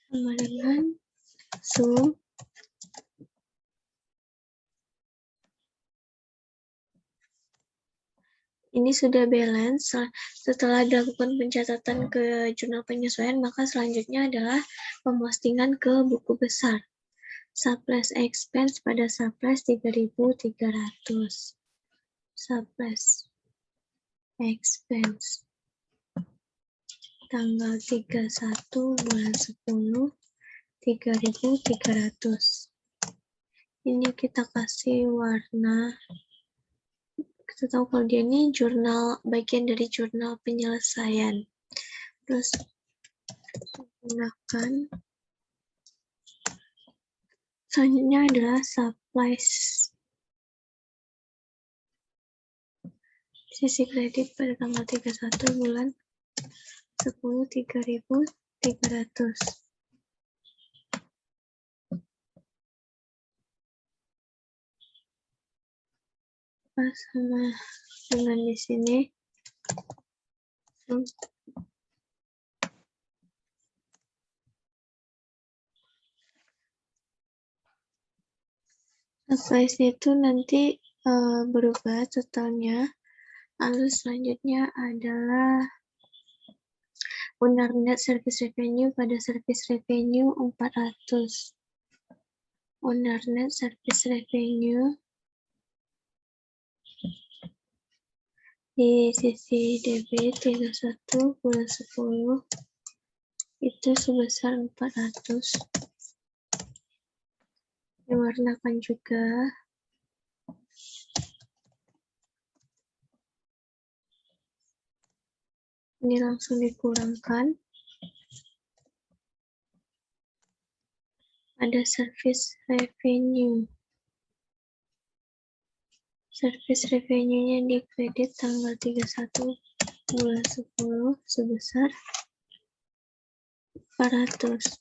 Sama dengan sum ini sudah balance. Setelah dilakukan pencatatan ke jurnal penyesuaian, maka selanjutnya adalah pemostingan ke buku besar. Surplus expense pada surplus 3.300. Surplus expense tanggal 31 bulan 10 3.300. Ini kita kasih warna. Kita tahu kalau dia ini jurnal, bagian dari jurnal penyelesaian. Terus gunakan. Selanjutnya adalah supplies. Sisi kredit pada tanggal 31 bulan 10 3.300. pas sama dengan di sini. Size itu nanti berubah totalnya. Lalu selanjutnya adalah undang net service revenue pada service revenue 400. Undang net service revenue di sisi debit 31 bulan 10 itu sebesar 400. Diwarnakan juga. Ini langsung dikurangkan. Ada service revenue. Service revenue-nya di kredit tanggal 31 bulan 10 sebesar 400.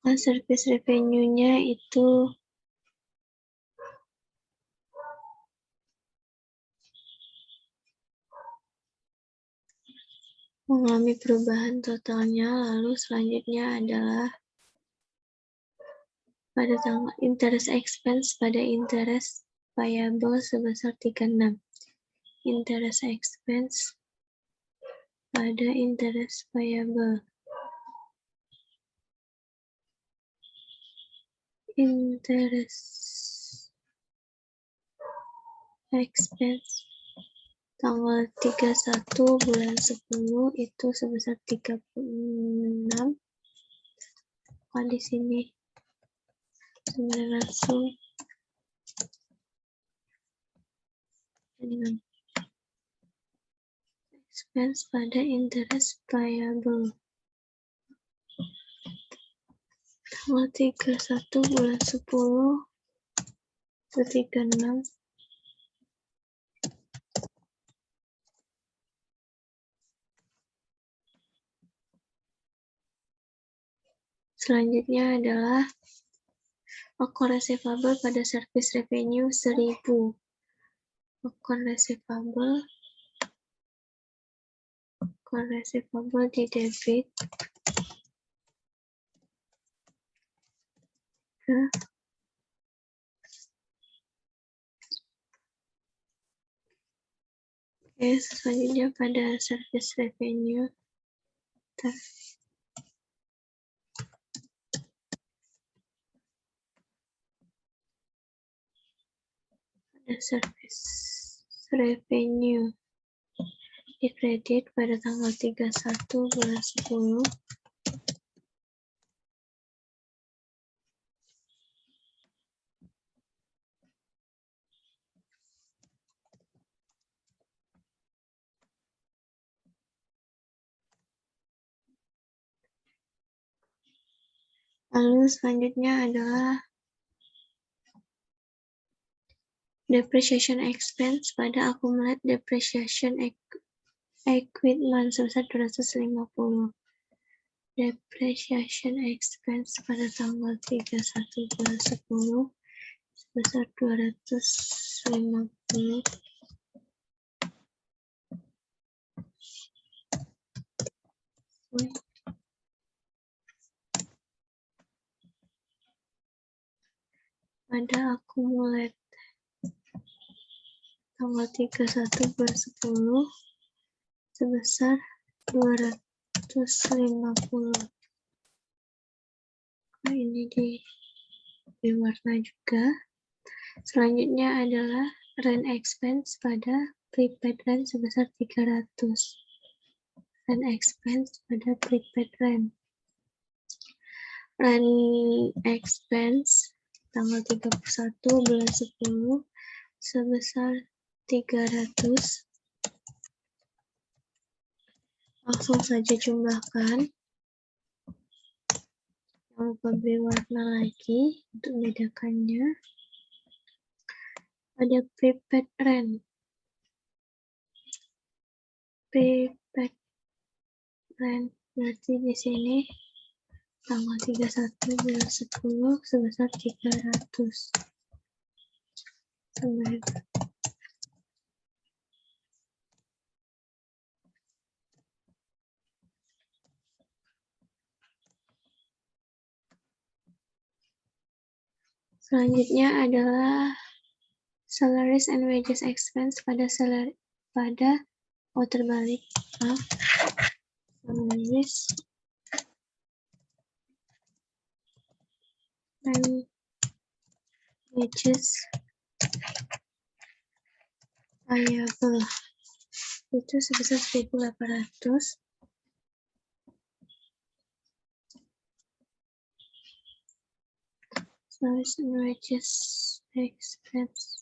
Nah, service revenue-nya itu mengalami perubahan totalnya. Lalu selanjutnya adalah pada tanggal interest expense pada interest payable sebesar 36. Interest expense pada interest payable. Interest expense tanggal 31 bulan 10 itu sebesar 36. Di sini sebenarnya langsung dengan expense pada interest payable tanggal 31 bulan 10 ke 36. Selanjutnya adalah account receivable pada service revenue 1000. Account receivable di debit selanjutnya pada service revenue di kredit pada tanggal 31 bulan 10 lalu selanjutnya adalah depreciation expense pada accumulate depreciation equipment sebesar 250. Depreciation expense pada tanggal 31 bulan 10 sebesar 250. Pada accumulate tanggal 31 bulan 10 sebesar 250. Nah, ini di warna juga. Selanjutnya adalah rent expense pada prepaid rent sebesar 300. Rent expense pada prepaid rent. Rent expense tanggal 31 bulan 10 sebesar 300. Langsung saja jumlahkan. Jangan lupa beri warna lagi untuk membedakannya. Pada prepaid rent prepaid rent. Berarti di sini tanggal 31 bulan 10 sebesar 300. Selanjutnya adalah salaries and wages expense pada terbalik. Salaries and wages payable itu sebesar 1.800. Salaries and wages expense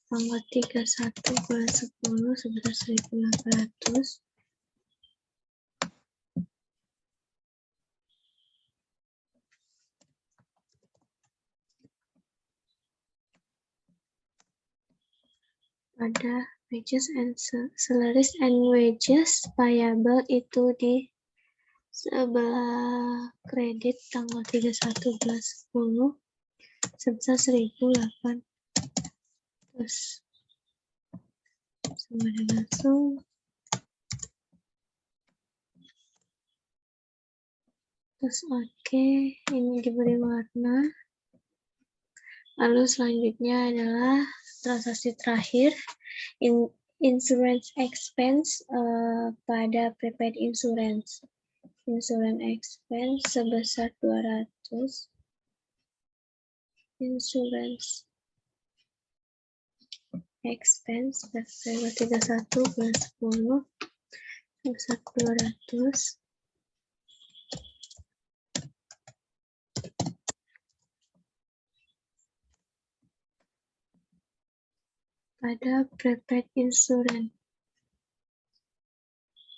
tanggal 31 bulan 10 sebesar 1.800. Pada wages and salaries and wages payable itu di sebelah kredit tanggal 31 bulan 10 sebesar 1.800. Sama dengan langsung. Terus oke, ini diberi warna. Lalu selanjutnya adalah transaksi terakhir, insurance expense pada prepaid insurance. Insurance expense sebesar 200. Insurance expense tanggal 31 bulan 10 sebesar 200. Pada prepaid insurance.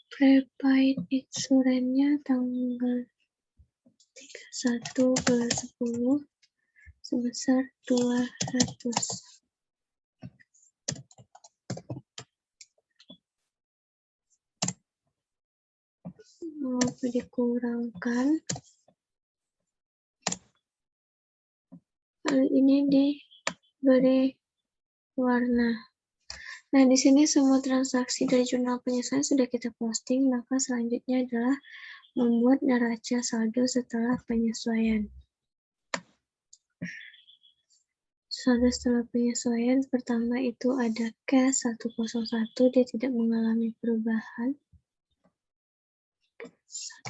Prepaid insurance-nya tanggal 31 bulan 10 sebesar 200. Mau dikurangkan. Hal ini diberi warna. Nah, di sini semua transaksi dari jurnal penyesuaian sudah kita posting, maka selanjutnya adalah membuat neraca saldo setelah penyesuaian. Saldo setelah penyesuaian pertama itu ada cash 101, dia tidak mengalami perubahan.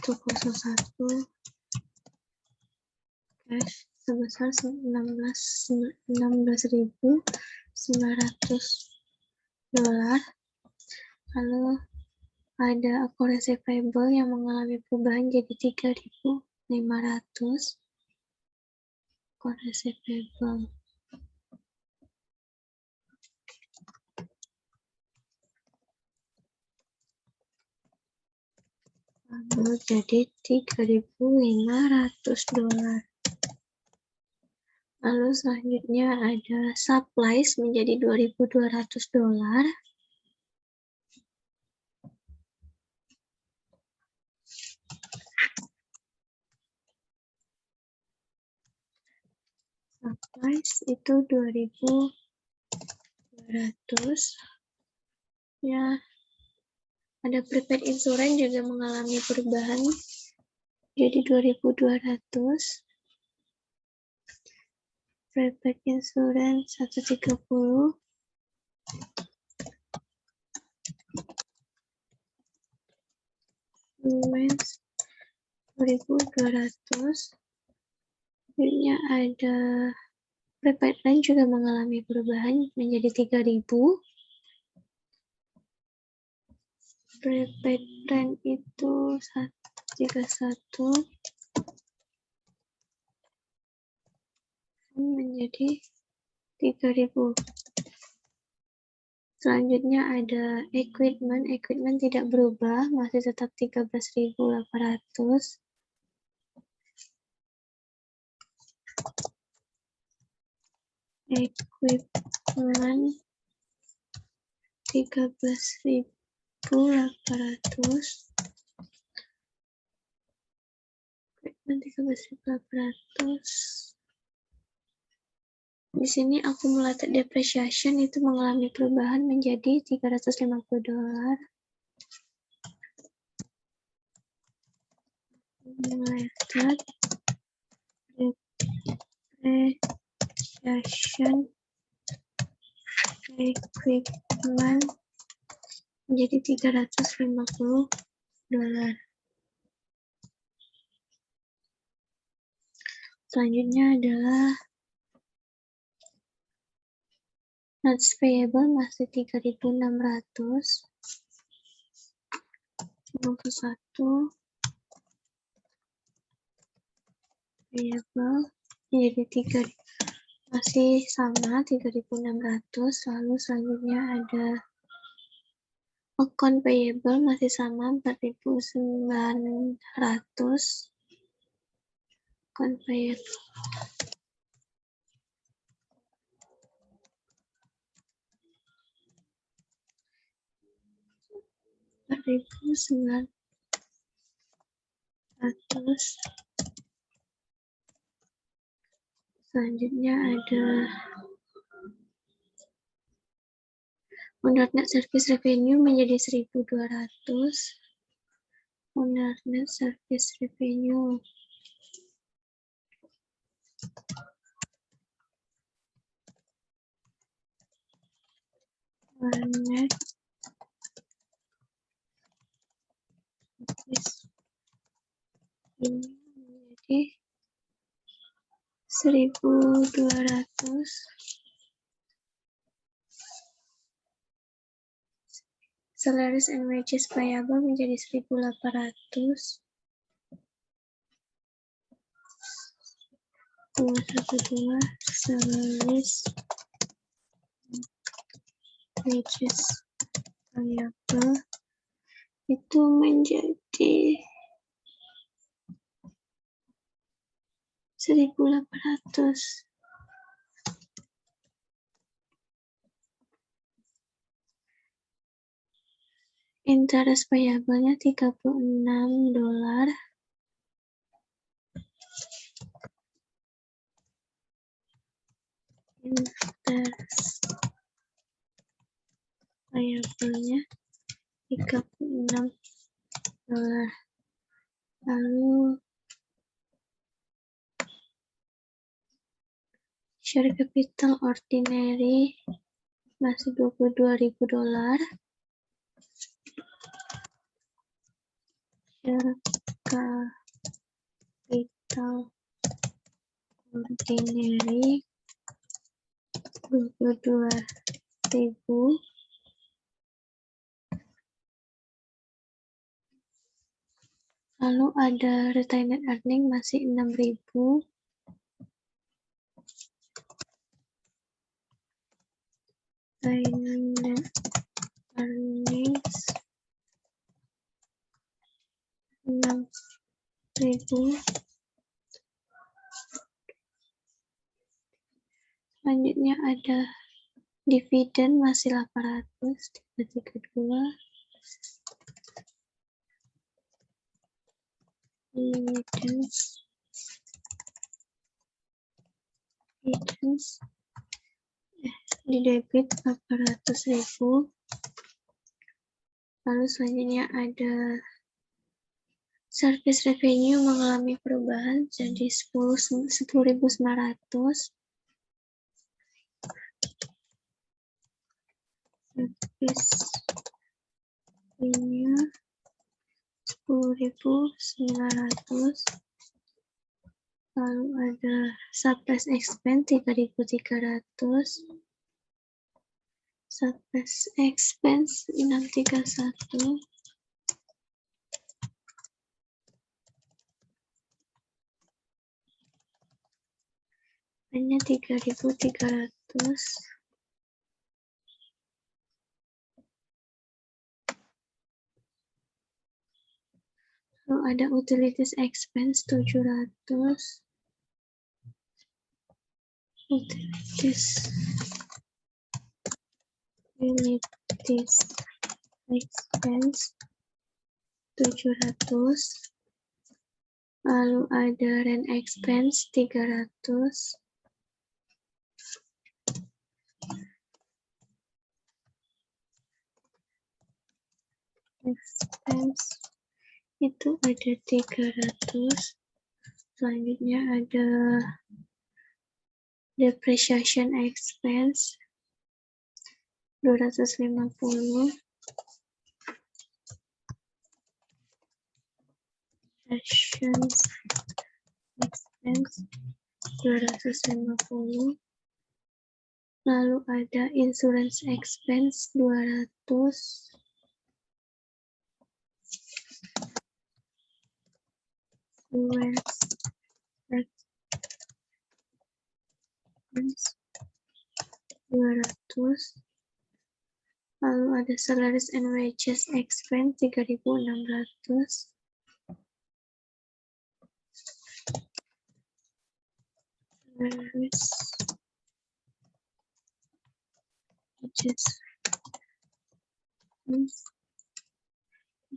101 cash sebesar 16.900 dolar. Lalu ada account receivable yang mengalami perubahan jadi 3.500. Account receivable. Lalu jadi 3.500 dolar. Lalu selanjutnya ada supplies menjadi 2.200 dolar. Supplies itu 2.200. Ya, ada prepaid insurance juga mengalami perubahan jadi 2.200. Prepaid insurance 130. Insurance 2.200. Selanjutnya ada prepaid rent juga mengalami perubahan menjadi 3.000. Prepaid rent itu 131 menjadi 3.000. Selanjutnya ada equipment tidak berubah, masih tetap 13.800. Equipment 13.800. 13.800. Di sini accumulated depreciation itu mengalami perubahan menjadi $350. Accumulated depreciation equipment menjadi $350. Selanjutnya adalah notes payable masih 3.600. 51 payable menjadi 3 masih sama 3.600. Lalu selanjutnya ada account payable masih sama 4.900. Account payable 4.900. Selanjutnya ada owner net service revenue menjadi 1.200. Owner net service revenue net service ini menjadi 1.200. Salaries and wages payable menjadi 1.800. 212 salaries wages payable itu menjadi 1.800. Interest payable-nya $36. Interest payable-nya $36. Lalu share capital ordinary masih $22.000. Share capital ordinary 22.000. Lalu ada retained earning masih 6.000. Retained earnings 6.000. Selanjutnya ada dividen masih 800. 332. Dividends di debit 800.000. Lalu selanjutnya ada service revenue mengalami perubahan jadi 10.900. Service revenue 10.900. Lalu ada supplies expense 3.300. Supplies expense 631. Hanya 3.300. Lalu ada utilities expense 700. Utilities expense 700, lalu ada rent expense 300, expense itu ada 300, selanjutnya ada depreciation expense 250, expense 250, lalu ada insurance expense 200, expense 200, lalu ada salaries and wages expense 3.600, salaries wages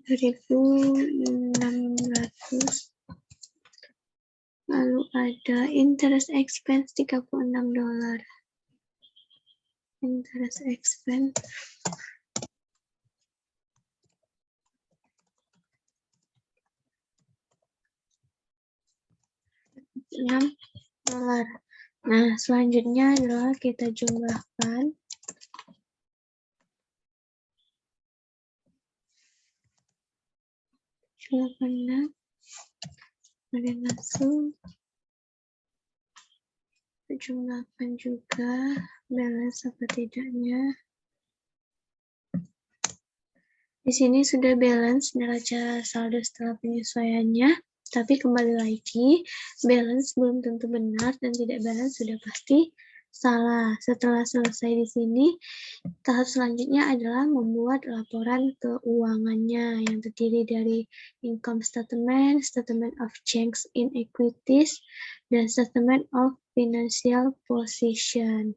3.600, lalu ada interest expense $36, interest expense $6. Nah, selanjutnya adalah kita jumlahkan. Jumlahkan ada langsung. Jumlahkan juga balance apa tidaknya. Di sini sudah balance neraca saldo setelah penyesuaiannya. Tapi kembali lagi, balance belum tentu benar dan tidak balance sudah pasti salah. Setelah selesai di sini, tahap selanjutnya adalah membuat laporan keuangannya yang terdiri dari income statement, statement of change in equities, dan statement of financial position.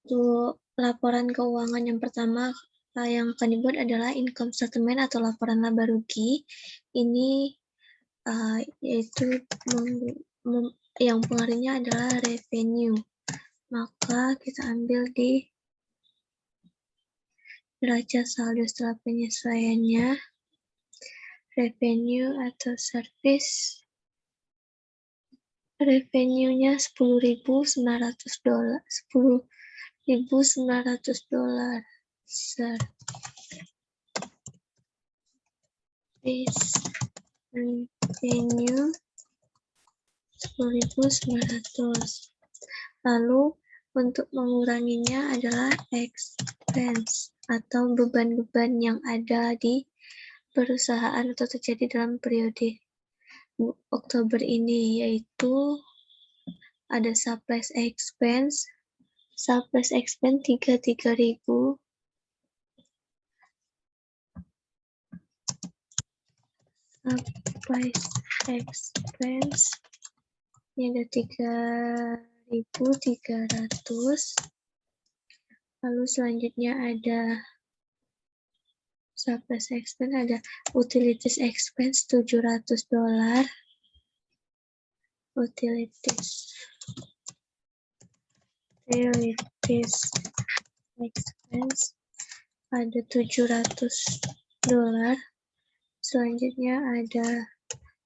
Untuk laporan keuangan yang pertama yang akan dibuat adalah income statement atau laporan laba rugi. Ini yaitu yang pengaruhnya adalah revenue. Maka kita ambil di neraca saldo setelah penyesuaiannya, revenue atau service, revenue-nya $10.900, $10.900, service revenue 10.900. Lalu untuk menguranginya adalah expense atau beban-beban yang ada di perusahaan atau terjadi dalam periode Oktober ini, yaitu ada supplies expense 33.000, supplies expense ini ada 3.300. Lalu selanjutnya ada supplies expense, ada utilities expense $700. Utilities expense ada $700. Selanjutnya ada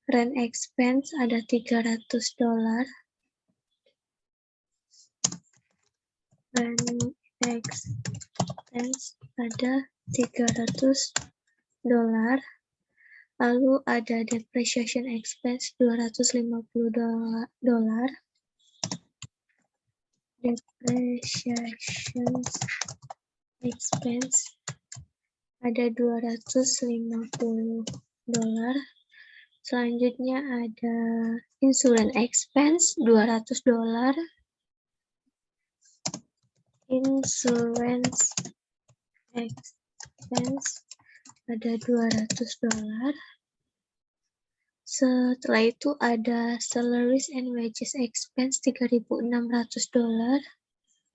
rent expense ada $300. Rent expense ada $300. Lalu ada depreciation expense $250. Depreciation expense ada $250. Selanjutnya ada insurance expense $200. Insurance expense ada $200. Setelah itu ada salaries and wages expense $3.600. Salaries, wages, and expense ada $200. Lalu ada depreciation expense $250. Insurance expense ada $200. Selanjutnya ada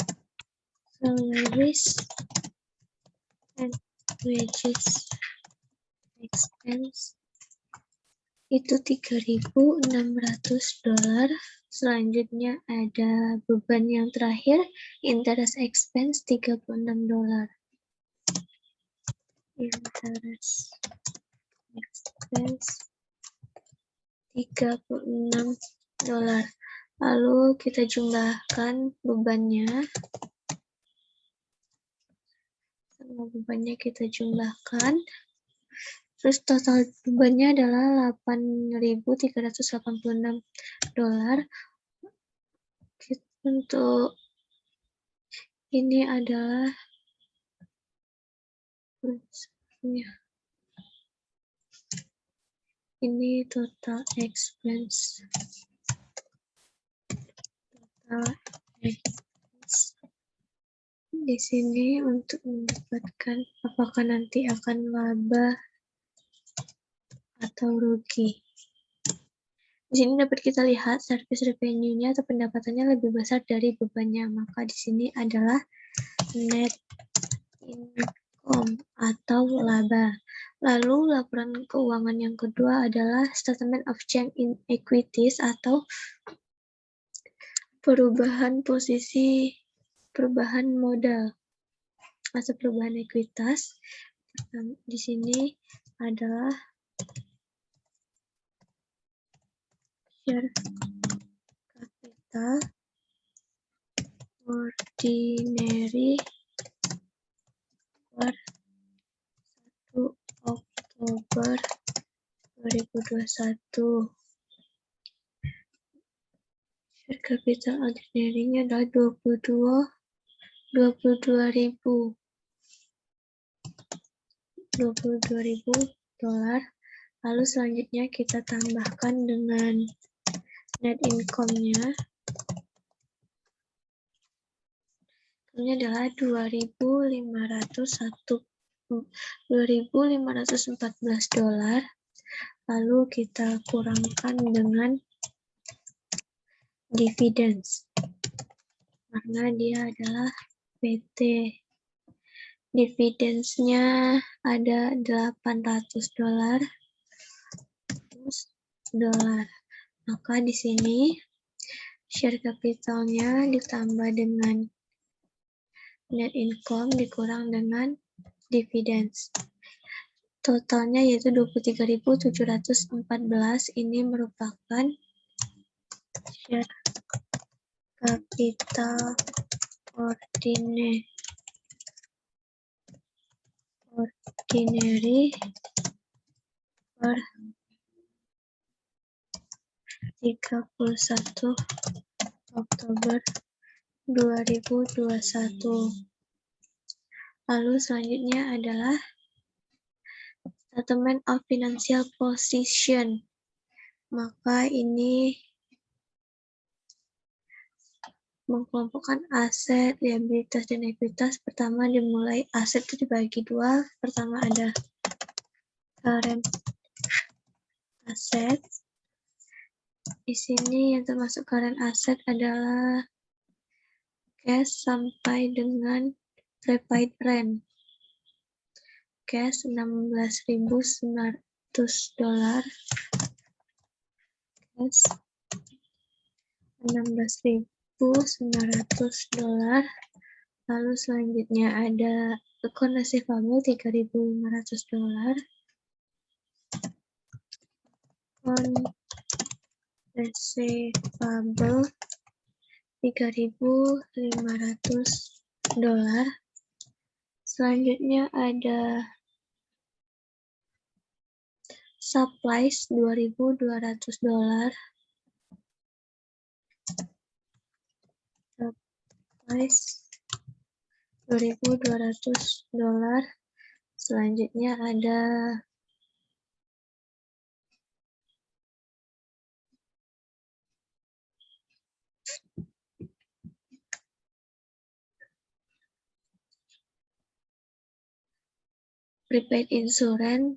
insurance expense $200. Insurance expense ada $200. Setelah itu ada salaries and wages expense $3.600. Salaries, wages, and expense ada $200. Selanjutnya ada and wages expense itu $3.600. Selanjutnya ada beban yang terakhir, interest expense $36. Interest expense $36. Lalu kita jumlahkan bebannya. Semua bebannya kita jumlahkan. Terus total bebannya adalah $8.386. Untuk ini adalah ini total expense. Di sini untuk mendapatkan apakah nanti akan laba atau rugi. Di sini dapat kita lihat service revenue-nya atau pendapatannya lebih besar dari bebannya, maka di sini adalah net income atau laba. Lalu laporan keuangan yang kedua adalah statement of change in equities atau perubahan modal atau perubahan ekuitas. Di sini adalah share capital ordinary per 1 Oktober 2021. Share capital ordinary-nya adalah $22.000. Lalu selanjutnya kita tambahkan dengan net income-nya. Ini adalah $2.514. Lalu kita kurangkan dengan dividends karena dia adalah PT. Dividends-nya ada $800. Maka di sini share capital-nya ditambah dengan net income dikurang dengan dividends. Totalnya yaitu 23.714. Ini merupakan share capital ordinary per 31 Oktober 2021. Lalu selanjutnya adalah statement of financial position. Maka ini mengkelompokkan aset, liabilitas, dan ekuitas. Pertama dimulai aset itu dibagi dua. Pertama ada current asset. Di sini yang termasuk current asset adalah cash sampai dengan prepaid rent. Cash $16.900. Cash $16.900. Lalu selanjutnya ada account receivable $3.500. Account receivable $3.500. Selanjutnya ada supplies $2.200. Supplies $2.200. Selanjutnya ada prepaid insurance.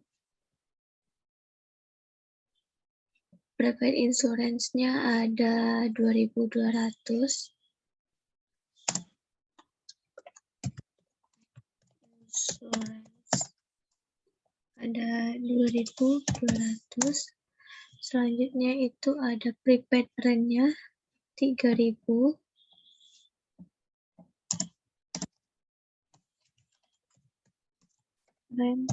Prepaid insurance-nya ada $2.200. Lawrence ada 2.200. Selanjutnya itu ada prepaid rent-nya 3.000. Rent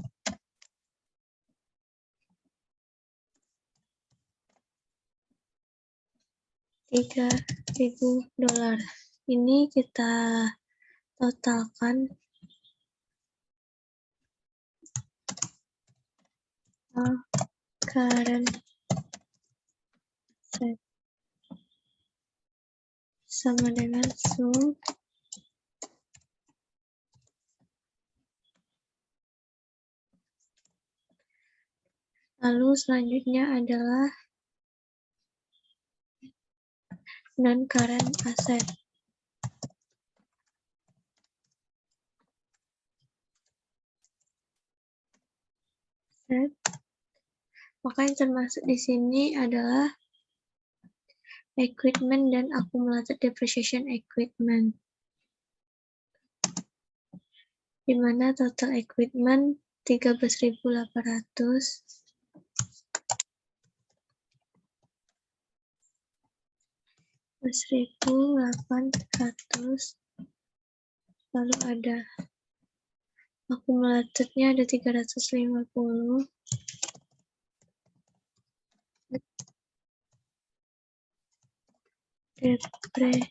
$3.000. Ini kita totalkan current asset sama dengan sum lalu selanjutnya adalah non current asset. Maka yang termasuk di sini adalah equipment dan accumulated depreciation equipment. Di mana total equipment 13.800. Lalu ada accumulatednya ada 350. Depreciation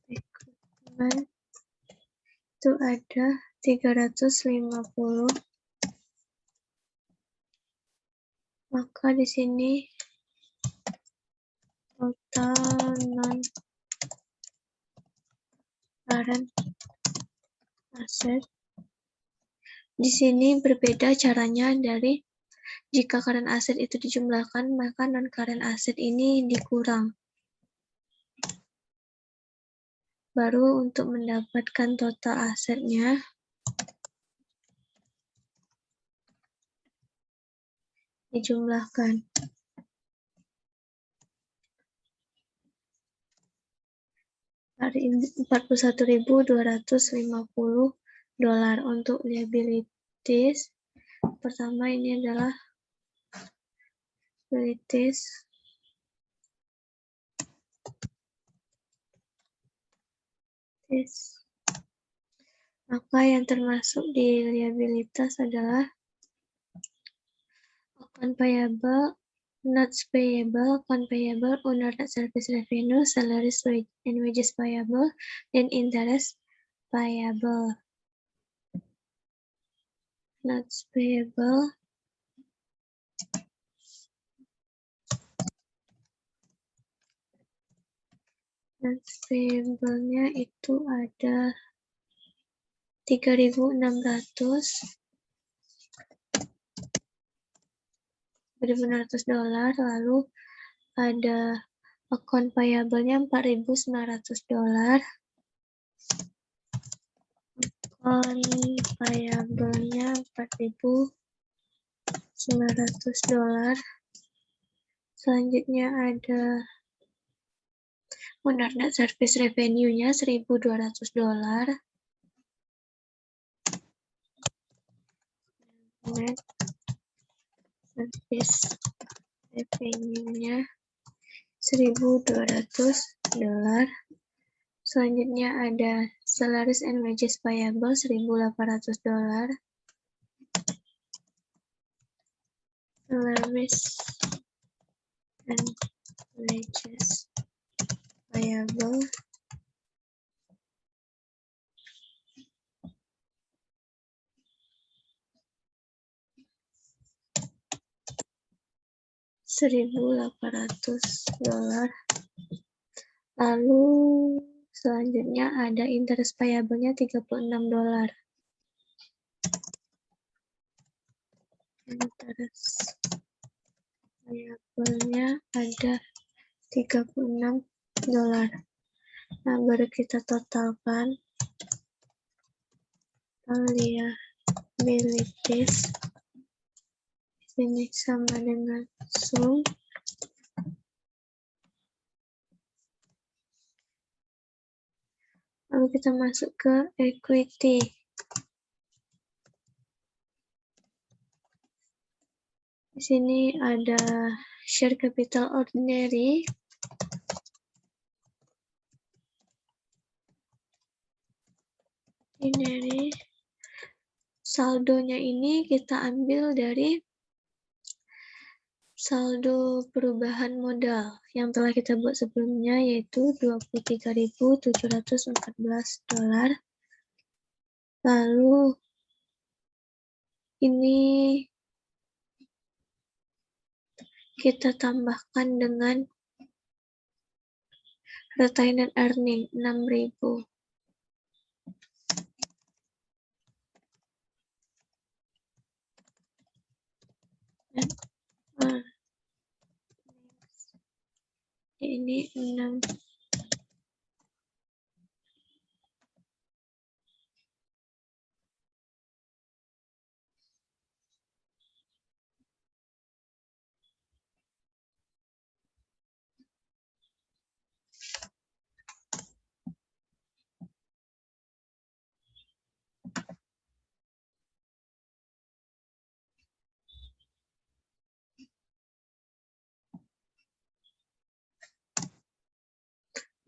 equipment itu ada 350. Maka di sini total non current asset. Di sini berbeda caranya dari jika current asset itu dijumlahkan, maka non current asset ini dikurang. Baru untuk mendapatkan total asetnya, dijumlahkan. Hari ini $41.250 untuk liabilities. Pertama ini adalah liabilities. Maka yang termasuk di liabilitas adalah account payable, notes payable, account payable, owner net service revenue, salaries and wages payable, dan interest payable. Notes payable payable-nya itu ada 3.600. $1.600, lalu ada account payable-nya $4.900. Account payable-nya $4.900. Selanjutnya ada owner net service revenue-nya $1.200. Net service revenue-nya $1.200. Selanjutnya ada salaries and wages payable $1.800. Salaries and wages payable $1.800. Lalu selanjutnya ada interest payable-nya $36. Interest payable-nya ada $36. Nah, baru kita totalkan liabilities. Ini sama dengan sum Lalu kita masuk ke equity. Di sini ada share capital ordinary. Saldonya ini kita ambil dari saldo perubahan modal yang telah kita buat sebelumnya, yaitu $23.714. Lalu ini kita tambahkan dengan retained earning 6.000. Ini 6.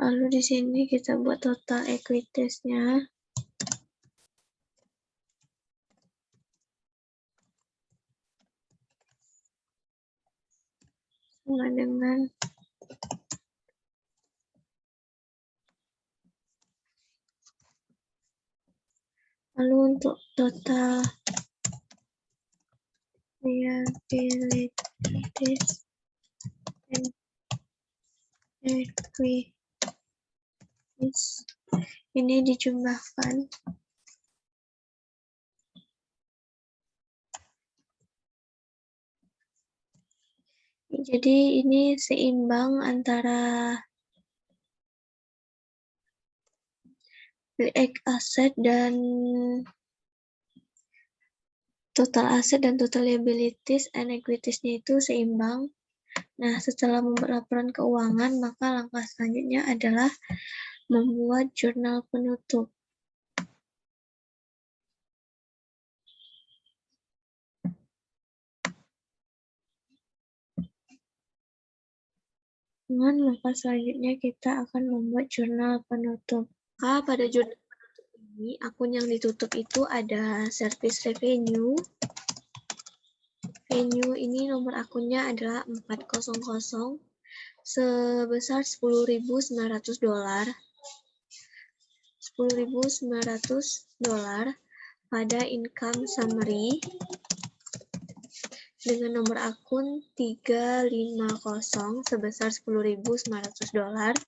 Lalu di sini kita buat total equities-nya. Sama dengan lalu untuk total liabilities and equities ini dijumlahkan. Jadi ini seimbang antara aset dan total aset dan total liabilities and equities-nya itu seimbang. Nah, setelah membuat laporan keuangan, maka langkah selanjutnya adalah membuat jurnal penutup. Dengan langkah selanjutnya kita akan membuat jurnal penutup. Pada jurnal penutup ini, akun yang ditutup itu ada service revenue. Revenue ini nomor akunnya adalah 400 sebesar $10.900. $10.900 pada income summary dengan nomor akun 350 sebesar $10.900.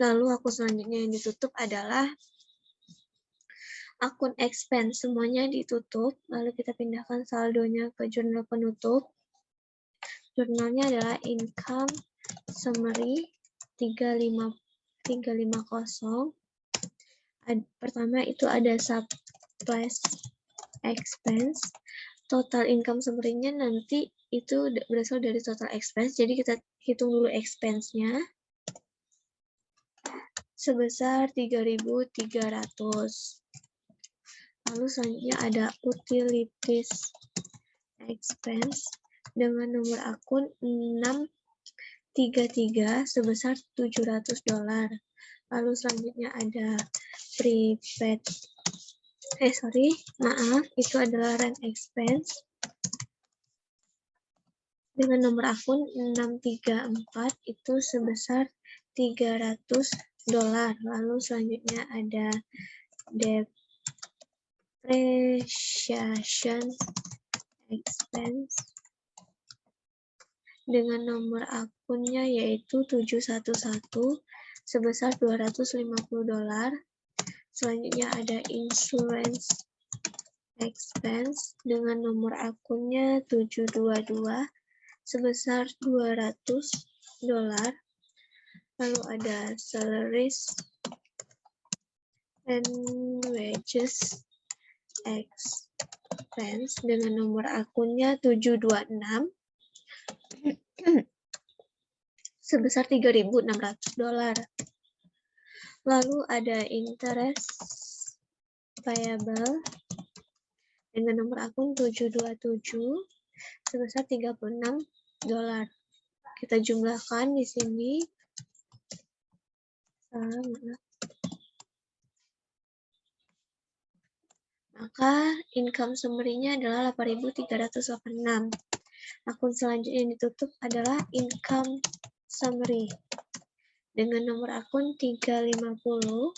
Lalu akun selanjutnya yang ditutup adalah akun expense, semuanya ditutup. Lalu kita pindahkan saldonya ke jurnal penutup. Jurnalnya adalah income summary 350. Pertama itu ada surplus expense. Total income summary-nya nanti itu berasal dari total expense. Jadi kita hitung dulu expense-nya sebesar 3.300. Lalu selanjutnya ada utilities expense dengan nomor akun 633 sebesar $700. Lalu selanjutnya ada prepaid. Itu adalah rent expense dengan nomor akun 634 itu sebesar $300. Lalu selanjutnya ada depreciation expense dengan nomor akunnya yaitu 711 sebesar $250. Selanjutnya ada insurance expense dengan nomor akunnya 722 sebesar $200. Lalu ada salaries and wages expense dengan nomor akunnya 726 sebesar $3.600. Lalu ada interest payable dengan nomor akun 727 sebesar $36. Kita jumlahkan di sini. Maka income summary-nya adalah 8.386. Akun selanjutnya yang ditutup adalah income summary dengan nomor akun 350.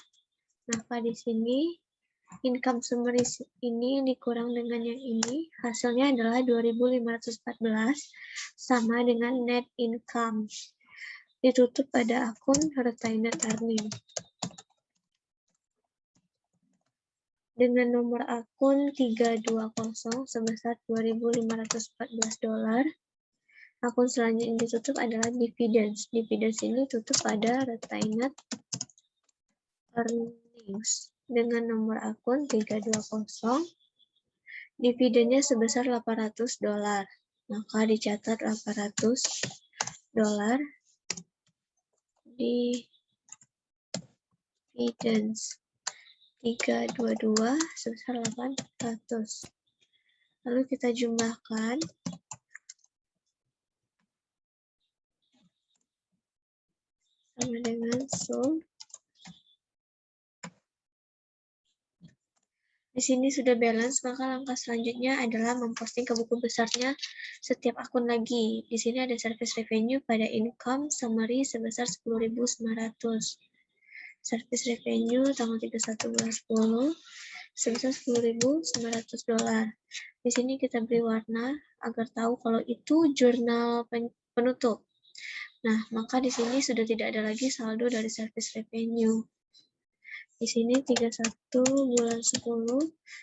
Maka di sini income summary ini dikurang dengan yang ini, hasilnya adalah 2.514 sama dengan net income. Ditutup pada akun retained earning. Dengan nomor akun 320 sebesar $2.514. Akun selanjutnya yang ditutup adalah dividends. Dividends ini tutup pada retained earnings. Dengan nomor akun 320, dividennya sebesar $800. Maka dicatat $800 dividends 322 sebesar 800. Lalu kita jumlahkan. Sama dengan sum. Di sini sudah balance, maka langkah selanjutnya adalah memposting ke buku besarnya setiap akun lagi. Di sini ada service revenue pada income summary sebesar 10.900. Service revenue tanggal 31 bulan 10 sebesar $10.900. Di sini kita beri warna agar tahu kalau itu jurnal penutup. Nah, maka di sini sudah tidak ada lagi saldo dari service revenue. Di sini 31 bulan 10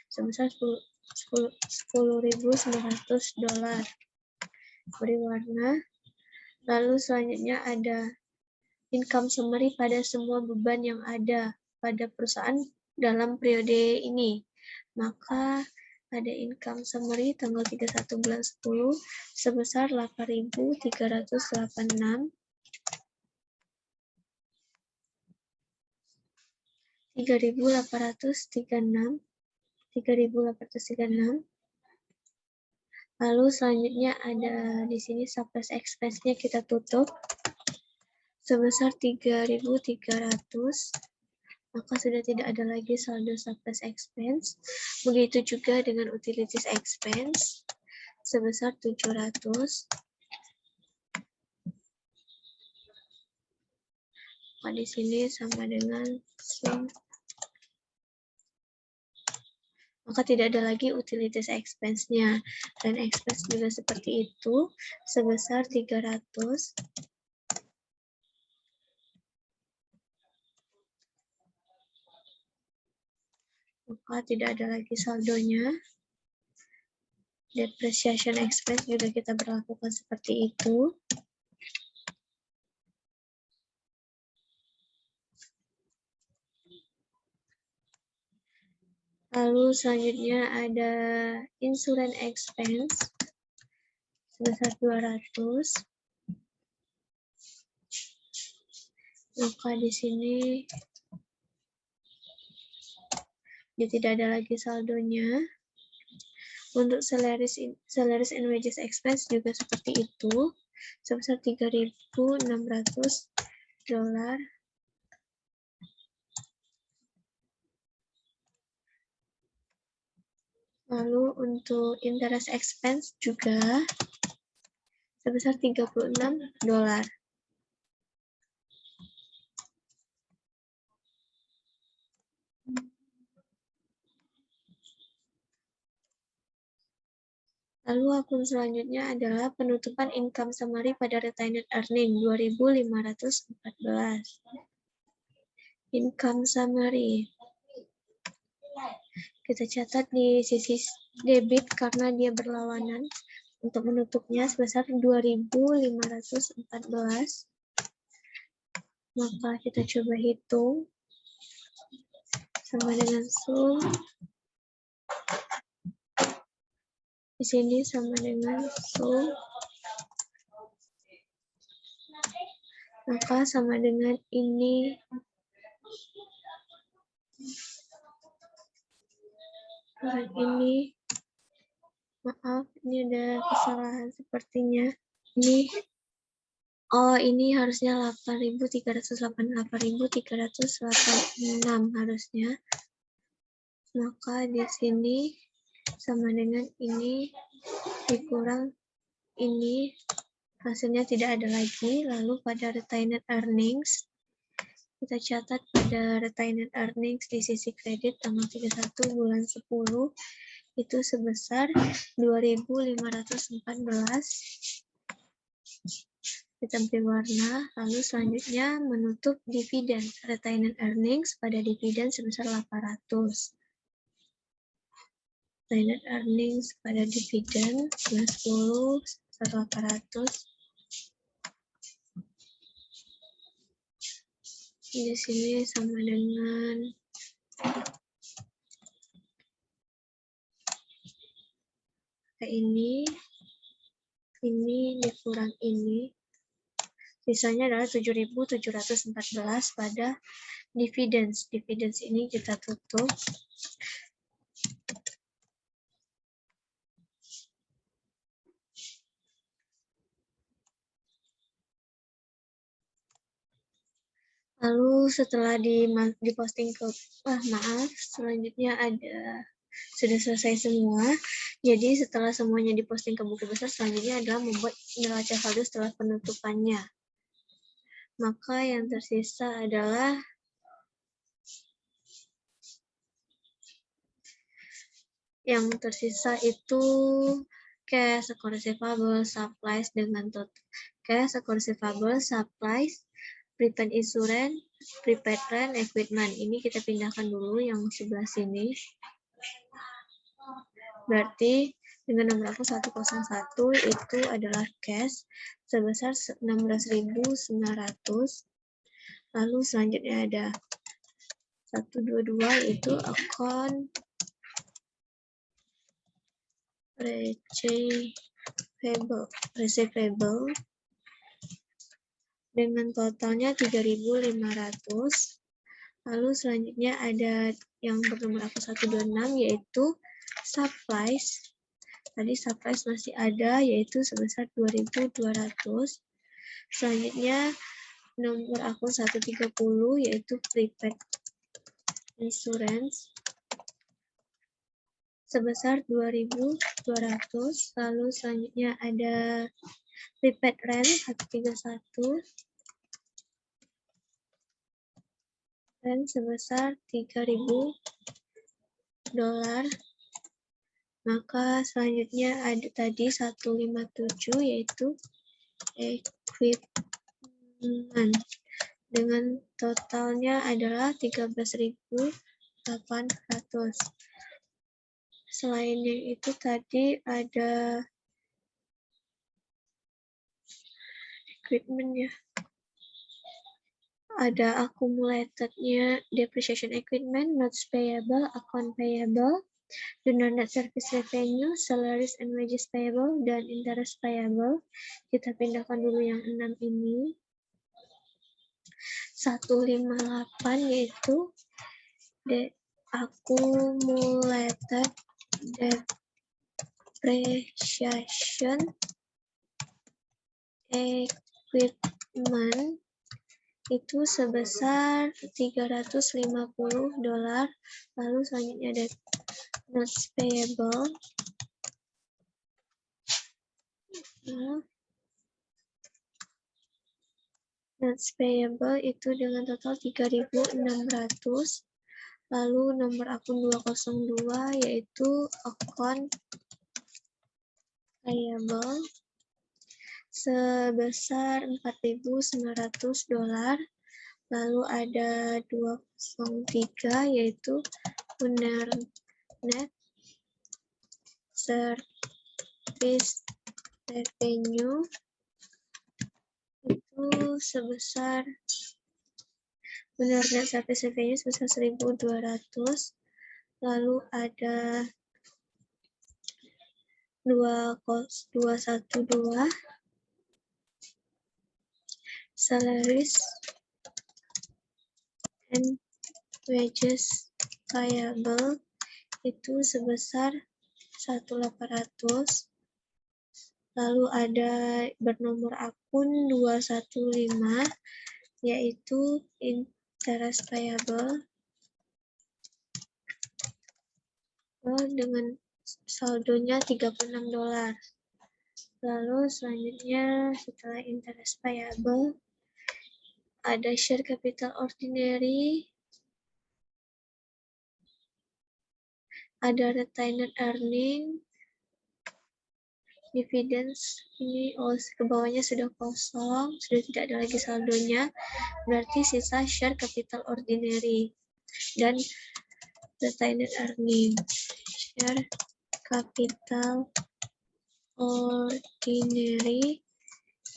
sebesar $10.900. Beri warna. Lalu selanjutnya ada income summary pada semua beban yang ada pada perusahaan dalam periode ini. Maka ada income summary tanggal 31 bulan 10 sebesar 8.386. 3.836. Lalu selanjutnya ada di sini surplus expense-nya kita tutup sebesar 3.300. Maka sudah tidak ada lagi saldo surplus expense. Begitu juga dengan utilities expense sebesar 700. Maka di sini sama dengan sum. Maka tidak ada lagi utilities expense-nya. Dan expense juga seperti itu, sebesar 300. Maka tidak ada lagi saldonya. Depreciation expense juga kita berlakukan seperti itu. Lalu selanjutnya ada insurance expense sebesar 200. Maka di sini tidak ada lagi saldonya. Untuk salaries and wages expense juga seperti itu, sebesar $3.600. Lalu untuk interest expense juga sebesar $36. Lalu akun selanjutnya adalah penutupan income summary pada retained earning 2.514. Income summary. Kita catat di sisi debit karena dia berlawanan. Untuk menutupnya sebesar 2.514. Maka kita coba hitung. Sama dengan sum. Di sini sama dengan sum. Maka sama dengan ini Orang ini, maaf, ini ada kesalahan sepertinya. Ini harusnya 8.386 harusnya. Maka di sini sama dengan ini dikurang ini, hasilnya tidak ada lagi. Lalu pada retained earnings, kita catat pada retained earnings di sisi kredit tanggal 31 bulan 10 itu sebesar 2.514. Kita beri warna. Lalu selanjutnya menutup dividen. Retained earnings pada dividen sebesar 800. Retained earnings pada dividen bulan 10 sebesar 800. Di sini sama dengan ini dikurang ini, sisanya adalah 7.714 pada dividends. Dividends ini kita tutup. Lalu setelah diposting ke, selanjutnya sudah selesai semua. Jadi setelah semuanya diposting ke buku besar, selanjutnya adalah membuat neraca saldo setelah penutupannya. Maka yang tersisa adalah itu cash, account receivable, supplies dengan total cash, account receivable, supplies, prepaid insurance, prepaid rent, equipment. Ini kita pindahkan dulu yang sebelah sini. Berarti dengan nomor aku 101 itu adalah cash sebesar 16.900. Lalu selanjutnya ada 122 itu account receivable dengan totalnya 3.500. Lalu selanjutnya ada yang bernomor aku 126 yaitu supplies. Tadi supplies masih ada yaitu sebesar 2.200. Selanjutnya nomor akun 130 yaitu prepaid insurance sebesar 2.200. Lalu selanjutnya ada prepaid rent 131 rent sebesar $3.000. Maka selanjutnya ada tadi 157 yaitu equipment dengan totalnya adalah 13.800. Selain yang itu tadi ada equipment ya. Ada accumulated-nya depreciation equipment, notes payable, account payable, junior net service revenue, salaries and wages payable, dan interest payable. Kita pindahkan dulu yang 6 ini. 158 yaitu accumulated depreciation equipment itu sebesar $350. Lalu selanjutnya ada notes payable. Notes payable itu dengan total 3.600. Lalu nomor akun 202 yaitu account payable sebesar $4.900. Lalu ada 203 yaitu junior net service revenue itu sebesar junior net service revenue sebesar 1.200. Lalu ada 212 salaries and wages payable itu sebesar 1.800. Lalu ada bernomor akun 215, yaitu interest payable dengan saldonya $36. Lalu selanjutnya setelah interest payable ada share capital ordinary, ada retained earning, dividends. Ini ke bawahnya sudah kosong, sudah tidak ada lagi saldonya, berarti sisa share capital ordinary dan retained earning. Share capital ordinary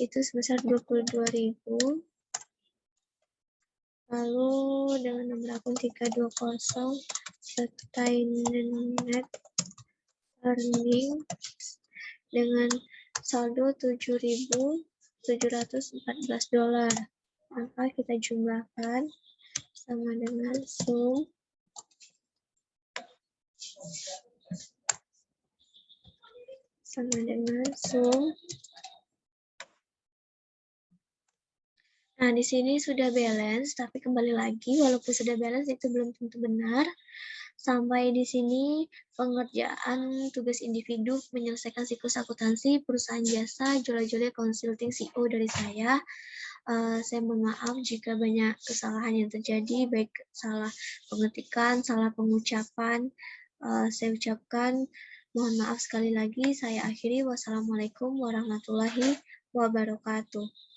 itu sebesar 22.000. Lalu dengan nomor akun 320, retained earning dengan saldo $7.714. Maka kita jumlahkan sama dengan sum Nah, di sini sudah balance, tapi kembali lagi, walaupun sudah balance itu belum tentu benar. Sampai di sini pengerjaan tugas individu menyelesaikan siklus akuntansi perusahaan jasa Jola Jolia Consulting CO dari saya. Saya mohon maaf jika banyak kesalahan yang terjadi, baik salah pengetikan, salah pengucapan. Saya ucapkan mohon maaf sekali lagi. Saya akhiri. Wassalamualaikum warahmatullahi wabarakatuh.